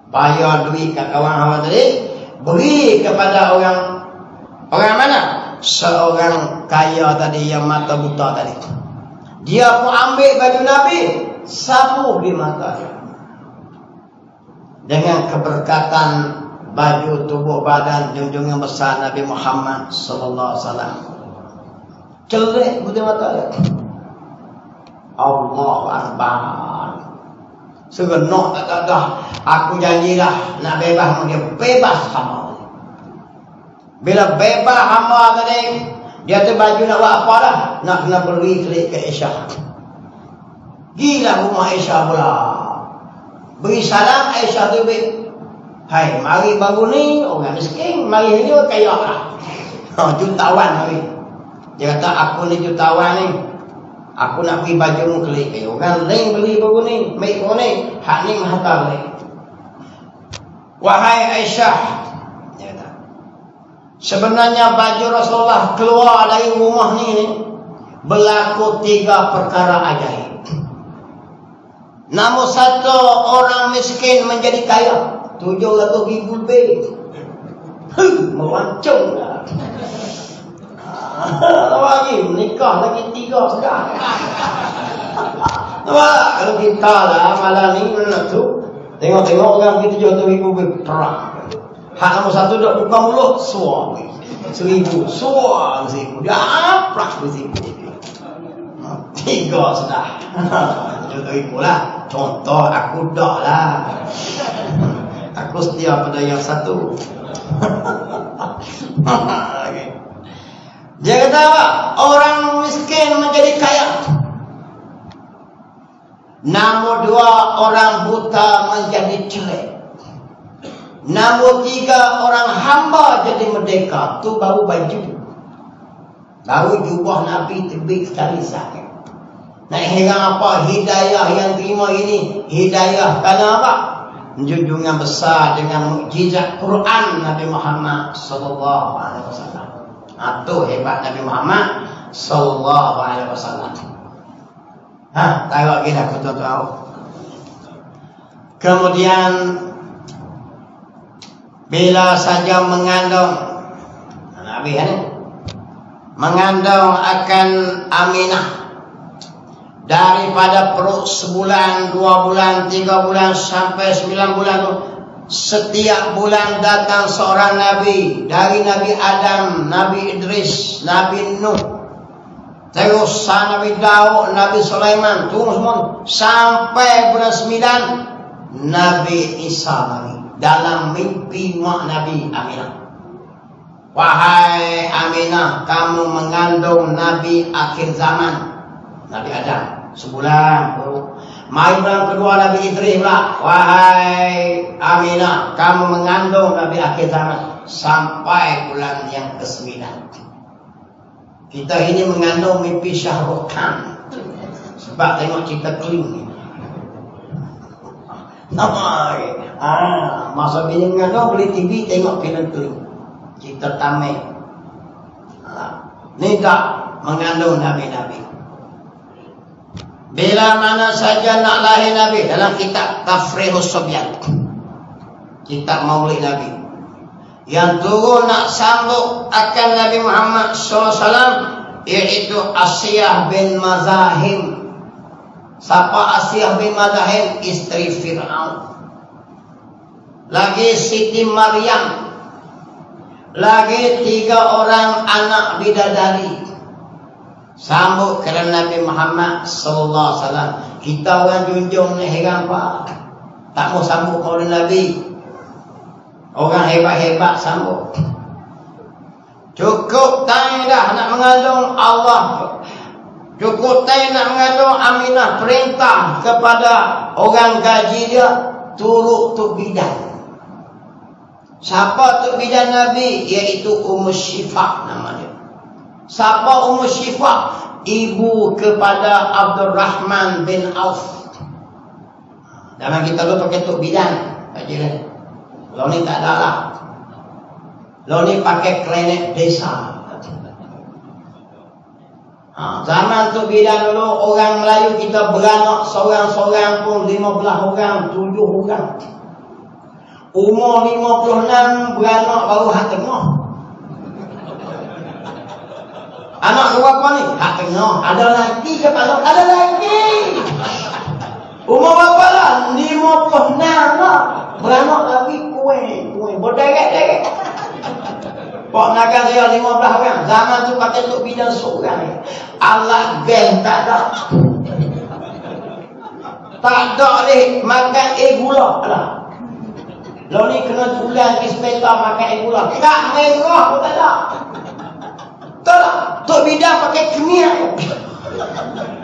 Bayar duit kat kawan hamba tadi, beri kepada orang mana? Seorang kaya tadi yang mata buta tadi. Dia pun ambil baju Nabi, sapu di mata dia. Dengan keberkatan baju tubuh badan junjungan besar Nabi Muhammad sallallahu alaihi wasallam. Celik putih mata dia. Allahu Akbar. Segenok tak ada. Aku janjilah nak bebas dia, bebas hamba. Bila bebas hamba tadi, Dia tu baju nak buat apa dah? Nak kena beri klik ke Aisyah. Gila rumah Aisyah pula. Beri salam Aisyah tu beri. Hai, mari baru ni orang miskin, mari ni kaya lah. Jutawan mari. Dia kata aku ni jutawan ni. Aku nak beri baju klik. Orang lain beli baru ni, baik baru ni. Hak ni mahal ni. Wahai Aisyah, sebenarnya baju Rasulullah keluar dari rumah ni berlaku 3 perkara ajaib. Nombor 1, orang miskin menjadi kaya. 700,000 lebih. Melancong lah. Lagi menikah lagi 3 sekarang. Kalau kita lah malam ni mana tu tengok-tengok orang pergi 700,000 lebih perang. Hak nombor 1 duk buka mulut, suar 1,000, suar 1,000. Dia aprak 1,000. 3 sudah. 700,000 lah. Contoh aku dak lah. Aku setia pada yang 1. Dia kata apa? Orang miskin menjadi kaya. Nombor 2, orang buta menjadi jelek. Nombor 3, orang hamba jadi merdeka. Tu baru baju. Baru jubah Nabi terbit sekali sakit. Nak heran apa? Hidayah yang terima ini. Hidayah kerana apa? Junjungan besar dengan mukjizat Quran Nabi Muhammad sallallahu alaihi wasallam. Itu hebat Nabi Muhammad sallallahu alaihi wasallam. Tengok kita aku tahu. Kemudian bila saja mengandung Nabi mengandung akan Aminah daripada perut sebulan, 2 bulan, 3 bulan sampai 9 bulan tu, setiap bulan datang seorang Nabi. Dari Nabi Adam, Nabi Idris, Nabi Nuh, terus Nabi Daud, Nabi Sulaiman, terus semua sampai bulan 9 Nabi Isa mari dalam mimpi mak Nabi Aminah. Wahai Aminah, kamu mengandung Nabi akhir zaman, Nabi Adam, sebulan baru. Mai bulan kedua Nabi Idris pula. Wahai Aminah, kamu mengandung Nabi akhir zaman sampai bulan yang ke-9. Kita ini mengandung mimpi Syahrul Khan. Sebab tengok cerita Kling. Masa bini mengandung beli TV tengok filem Kling. Cerita Tamai. Ni tak mengandung Nabi-Nabi. Bila mana saja nak lahir Nabi, dalam kitab Tafrihus Subyan, kitab Maulid Nabi, yang turun nak sambut akan Nabi Muhammad SAW, iaitu Asiyah bin Mazahim. Siapa Asiyah bin Mazahim? Isteri Fir'aun. Lagi Siti Maryam. Lagi 3 orang anak bidadari. Sambut kerana Nabi Muhammad sallallahu alaihi wasallam. Kita orang junjung ni heran apa? Tak mau sambut oleh Nabi. Orang hebat-hebat sambut. Cukup tanya dah nak mengandung Allah. Cukup tanya nak mengandung Aminah. Perintah kepada orang gaji dia, turut tu bidan. Siapa tu bidan Nabi? Iaitu Ummu Syifa nama dia. Siapa Ummu Syifa? Ibu kepada Abdurrahman bin Auf. Zaman kita dulu pakai tuk bidan. Lo ni tak ada lah. Lo ni pakai klenik desa. Zaman tuk bidan dulu orang Melayu kita beranak seorang-seorang pun 15 orang, 7 orang. Umur 56 beranak baru hak tengah. Anak berapa ni? Hak tengah. Ada lagi ke tak? Ada lagi. Umur berapa lah? 56 lah. Beranak lagi kuih. Berderet-deret. Pak naga saya 15 orang. Zaman tu pakai tuk bidan seorang. Alat bel tak ada. Tak ada ni makan gula lah. Lo ni kena bulan di sepeda makan gula. Tak merah pun tak ada. Tak lah. pakai kemiak.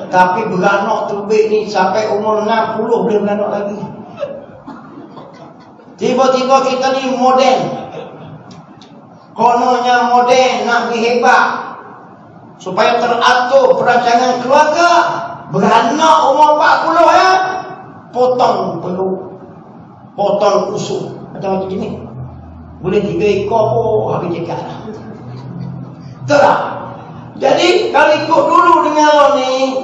Tapi beranak terbit ni sampai umur 60 boleh beranak lagi. Tiba-tiba kita ni moden. Kononnya moden, nak pergi hebat. Supaya teratur perancangan keluarga. Beranak umur 40 ya. Potong perut, potong usus. Macam gini. Boleh 3 ekor pun habis dekat. Betul. Jadi kalau ikut dulu dengan lo ni,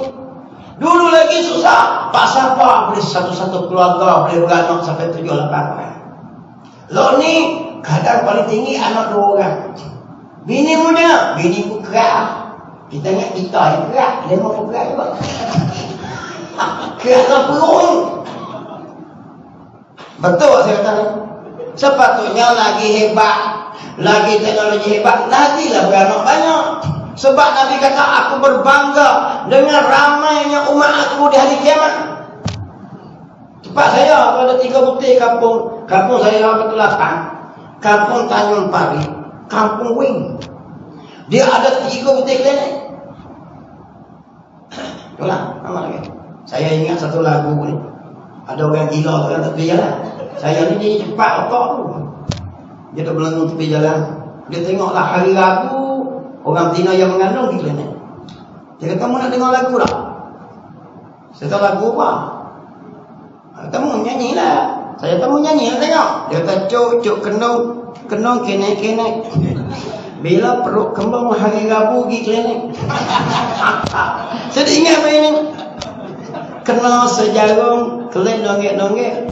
dulu lagi susah. Pak siapa boleh satu-satu keluarga boleh beranak sampai 7-8 orang. Lo ni kadang paling tinggi anak 2 orang. Bini muda, bini pun kerak. Kita ingat kita yang kerak, dia mahu kerak juga. Kerak dalam perut. Betul saya kata ni. Sepatutnya lagi hebat, lagi teknologi hebat, lagilah beranak banyak. Sebab Nabi kata, aku berbangga dengan ramainya umat aku di hari kiamat. Tempat saya ada 3 butir kampung. Kampung saya betul 8. Kampung Tanjung Pari, Kampung Wing. Dia ada 3 butir klinik. Itulah nama lagi. Saya ingat satu lagu ni. Ada orang gila tu yang tepi jalan. Saya ni dia cepat otak tu. Dia tak berlenggung tepi jalan. Dia tengoklah hari Rabu orang betina yang mengandung di klinik. Dia kata, kamu nak dengar lagu tak? Saya tahu lagu apa? Kamu nyanyi lah. Saya tahu nyanyi lah tengok. Dia kata, cuk kenung kenek-kenek. Bila perut kembang hari Rabu pergi klinik. Saya ingat main ni. Kena sejarum, kelik nonggek-nonggek.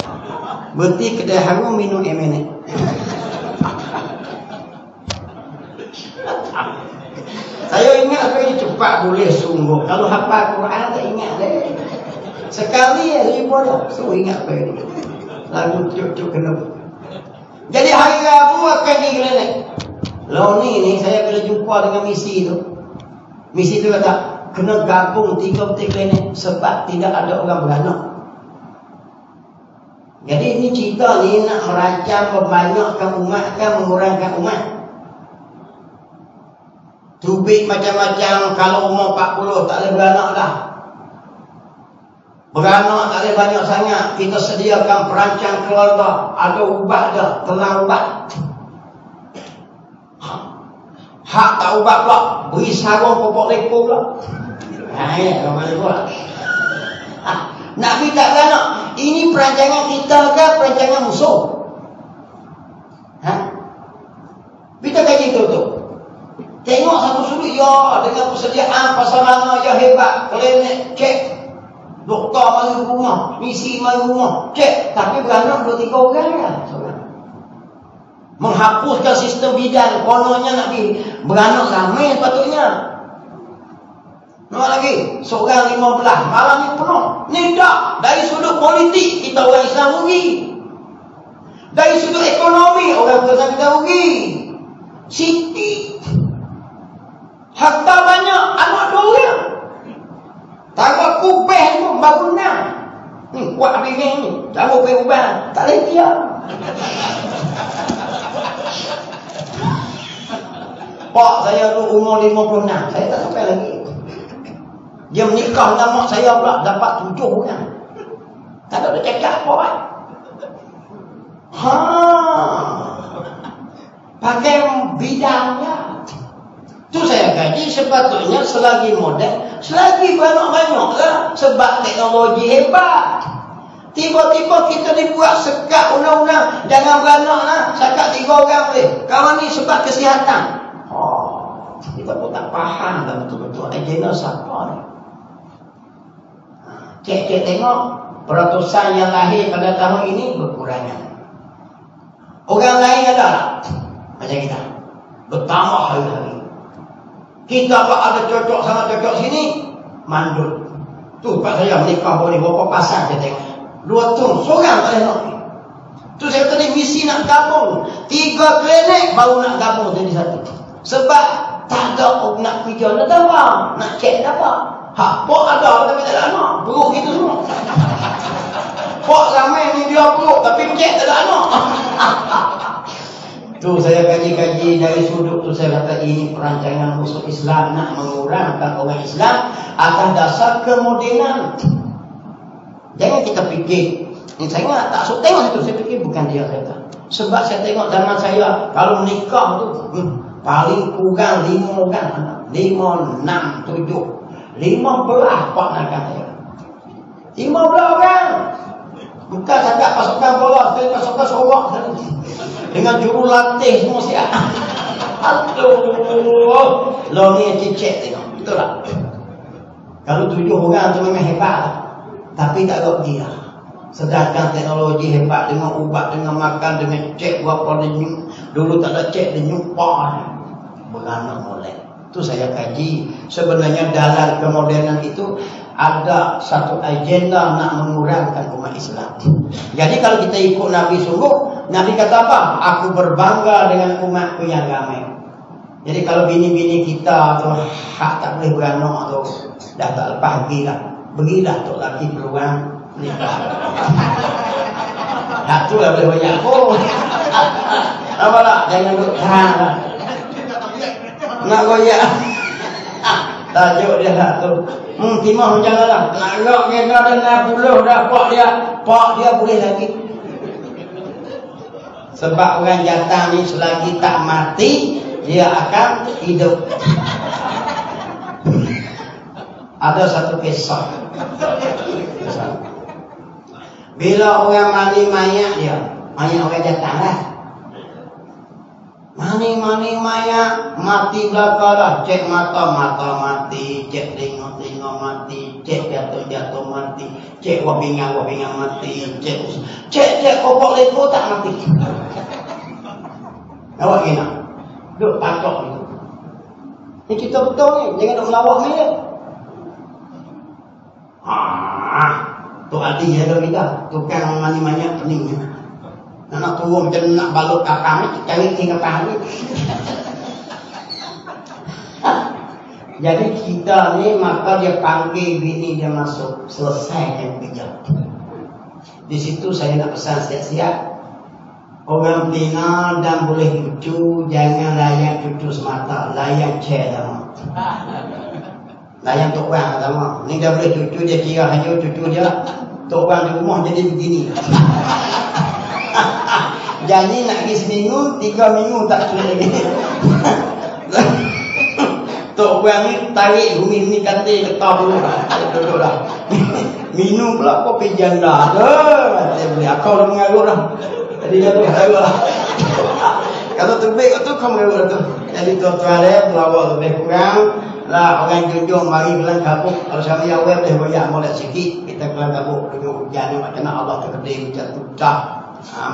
Berhenti kedai harum minum M&M. Saya ingat apa ini cepat boleh sungguh. Kalau hafal Quran tak ingat deh. Sekali ya saya bodoh. So ingat apa ini. Lagu cuk-cuk kena. Jadi hari Rabu akan pergi klinik. Lalu ni saya bila jumpa dengan misi tu. Misi tu kata, kena gabung 3 butir klinik sebab tidak ada orang beranak. Jadi ini cerita ni nak merancang membanyakkan umat kan, mengurangkan umat. Tubik macam-macam, kalau umur 40 tak boleh beranak dah. Beranak tak boleh banyak sangat. Kita sediakan perancang keluarga. Ada ubat dah, telang ubat. Hak tak ubat pula, beri sarung popok lepo pula. Ya, ramai pula. Nabi tak beranak. Ini perancangan kita ke perancangan musuh? Kita kaji tu. Tengok satu sudut ya dengan persediaan prasarana yang hebat. Klinik cek, doktor mari rumah, misi mari rumah cek. Tapi beranak 2-3 orang ya. Menghapuskan sistem bidan. Kononnya nak beranak ramai sepatutnya. Nombor lagi, seorang 15, malam ni penuh. Ni tak, dari sudut politik kita orang Islam rugi. Dari sudut ekonomi orang Islam kita rugi. Siti harta banyak, anak 2 orang. Taruh kupeh tu baru 6. Ni kuat habis ni. Taruh kupeh ubah, tak boleh dia. Pak saya tu umur 56, saya tak sampai lagi. Dia menikah dengan mak saya pula dapat 7 orang. Tak ada cakap apa kan? Pakai bidangnya. Tu saya kaji sepatutnya selagi moden, selagi banyak-banyak lah. Sebab teknologi hebat. Tiba-tiba kita dibuat sekat undang-undang. Jangan beranak lah. Sekat 3 orang boleh. Kawan ni sebab kesihatan. Kita pun tak faham dah betul-betul agenda siapa ni. Cek-cek tengok peratusan yang lahir pada tahun ini berkurangan. Orang lain ada tak? Macam kita bertambah hari-hari. Kita pun ada cocok sama cocok sini, mandul. Tu pak saya menikah boleh berapa pasang saya tengok. 2 tahun seorang tak boleh nak. Tu saya tadi misi nak gabung 3 klinik baru nak gabung jadi satu. Sebab tak ada orang nak kerja nak tahu nak cek apa. Hak pok ada tapi tak ada anak. Perut gitu semua. Pok ramai ni dia perut tapi cek tak ada anak. Tu saya kaji-kaji dari sudut tu, saya kata ini perancangan musuh Islam nak mengurangkan orang Islam atas dasar kemodenan. Jangan kita fikir, saya tak suka tengok itu, saya fikir bukan dia kata. Sebab saya tengok zaman saya kalau nikah tu paling kurang 5 orang anak, 5, 6, 7, 15 partnerkan saya. 15 orang. Bukan cakap pasukan bola, sekali pasukan sorak dengan juru latih semua siap. Aduh, lo ni cicek tengok, betul tak? Kalau 7 orang tu memang hebat lah. Tapi tak ada dia. Sedangkan teknologi hebat dengan ubat, dengan makan, dengan cek berapa denyut. Dulu tak ada cek denyut, beranak molek. Itu saya kaji. Sebenarnya dalam kemodernan itu ada satu agenda nak mengurangkan umat Islam. Jadi kalau kita ikut Nabi sungguh, Nabi kata apa? Aku berbangga dengan umatku yang ramai. Jadi kalau bini-bini kita tu hak tak boleh beranak tu, dah tak lepas pergilah tu laki peluang nikah. Hak tu lah boleh banyak pun. Apa tak? Jangan duduk lah. Nak goyak. Tajuk dia lah tu. Timah macam lah. Nak gerak kena dengan puluh dah pak dia boleh lagi. Sebab orang jantan ni selagi tak mati, dia akan hidup. Ada satu kisah. Bila orang mani mayat dia, mayat orang jantan lah. Mani mayat mati belakang dah. Cek mata mati, cek tengok mati, cek jatuh mati, cek wabingan mati, cek kopok leko tak mati. Awak kena duk takut itu. Ini kita betul ni, jangan duk melawak ni. Tu adi jaga kita, tukang mani mayat peningnya. Nak turun macam nak balut kapang ni, cari kapang ni. Jadi kita ni maka dia panggil bini dia masuk, selesai yang kerja. Di situ saya nak pesan siap-siap. Orang betina dan boleh cucu, jangan layan cucu semata, layan cek sama. Layan tok orang sama. Ni dah boleh cucu, dia kira hanya cucu dia. Tok orang di rumah jadi begini. Janji nak pergi seminggu, 3 minggu tak boleh lagi. Tok orang ni tarik bumi ni katil letak dulu. Duduk dah. Minum pula kopi janda. Mati boleh. Akau dah mengarut dah. Jadi dia tu mengarut lah. Kalau terbit tu kau mengarut tu. Jadi tuan-tuan dia pelawak lebih kurang lah. Orang junjung mari kelang kabut. Kalau sama yang awal boleh banyak molek sikit. Kita kelang kabut. Duduk hujan ni macam Allah terkedih macam tu dah.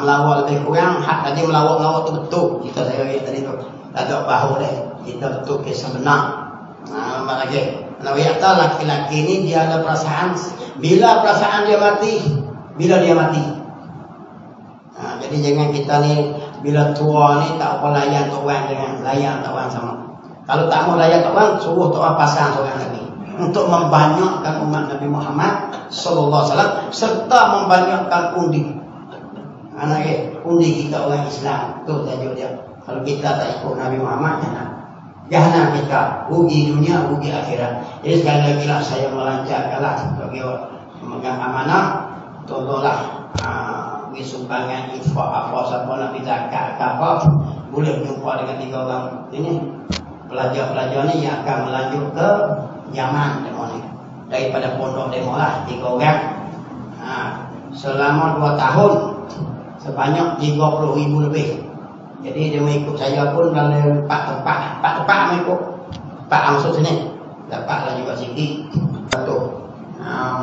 Melawak lebih kurang. Hak tadi melawak-melawak tu betul. Kita saya kata tadi tu tak ada bahu dia. Kita betul kisah benar. Nampak lagi. Nabi kata laki-laki ni dia ada perasaan. Bila perasaan dia mati, bila dia mati. Jadi jangan kita ni bila tua ni tak apa layan tok orang, jangan layan tok orang sama. Kalau tak mau layan tok orang, suruh tok orang pasang seorang lagi untuk membanyakkan umat Nabi Muhammad sallallahu alaihi wasallam serta membanyakkan undi. Undi kita orang Islam. Tu tajuk dia. Kalau kita tak ikut Nabi Muhammad, jahanam kita, rugi dunia, rugi akhirat. Jadi sekali lagi lah saya melancarkanlah bagi memegang amanah, tolonglah bagi sumbangan infak apa siapa nak zakat apa, boleh jumpa dengan 3 orang ini pelajar-pelajar ni yang akan melanjut ke Yaman demo ni. Daripada pondok demo lah 3 orang. Selama 2 tahun sebanyak 30,000 lebih. Jadi dia mengikut saya pun dalam 4 tempat mengikut. 4 masuk sini. Dapatlah juga sikit.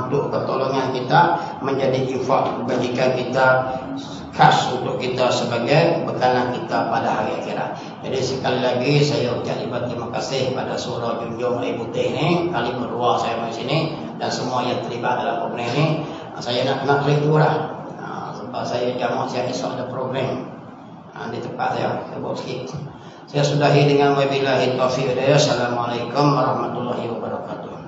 Untuk pertolongan kita menjadi infak kebajikan kita khas untuk kita sebagai bekalan kita pada hari akhirat. Jadi sekali lagi saya ucapkan terima kasih pada Surah Junjung Air Putih ni. Kali kedua saya di sini dan semua yang terlibat dalam program ini. Saya nak beritahu lah. Sebab saya jamak siang esok ada program di tempat saya buat sikit. Saya sudahi dengan wabillahi taufiq hidayah. Assalamualaikum warahmatullahi wabarakatuh.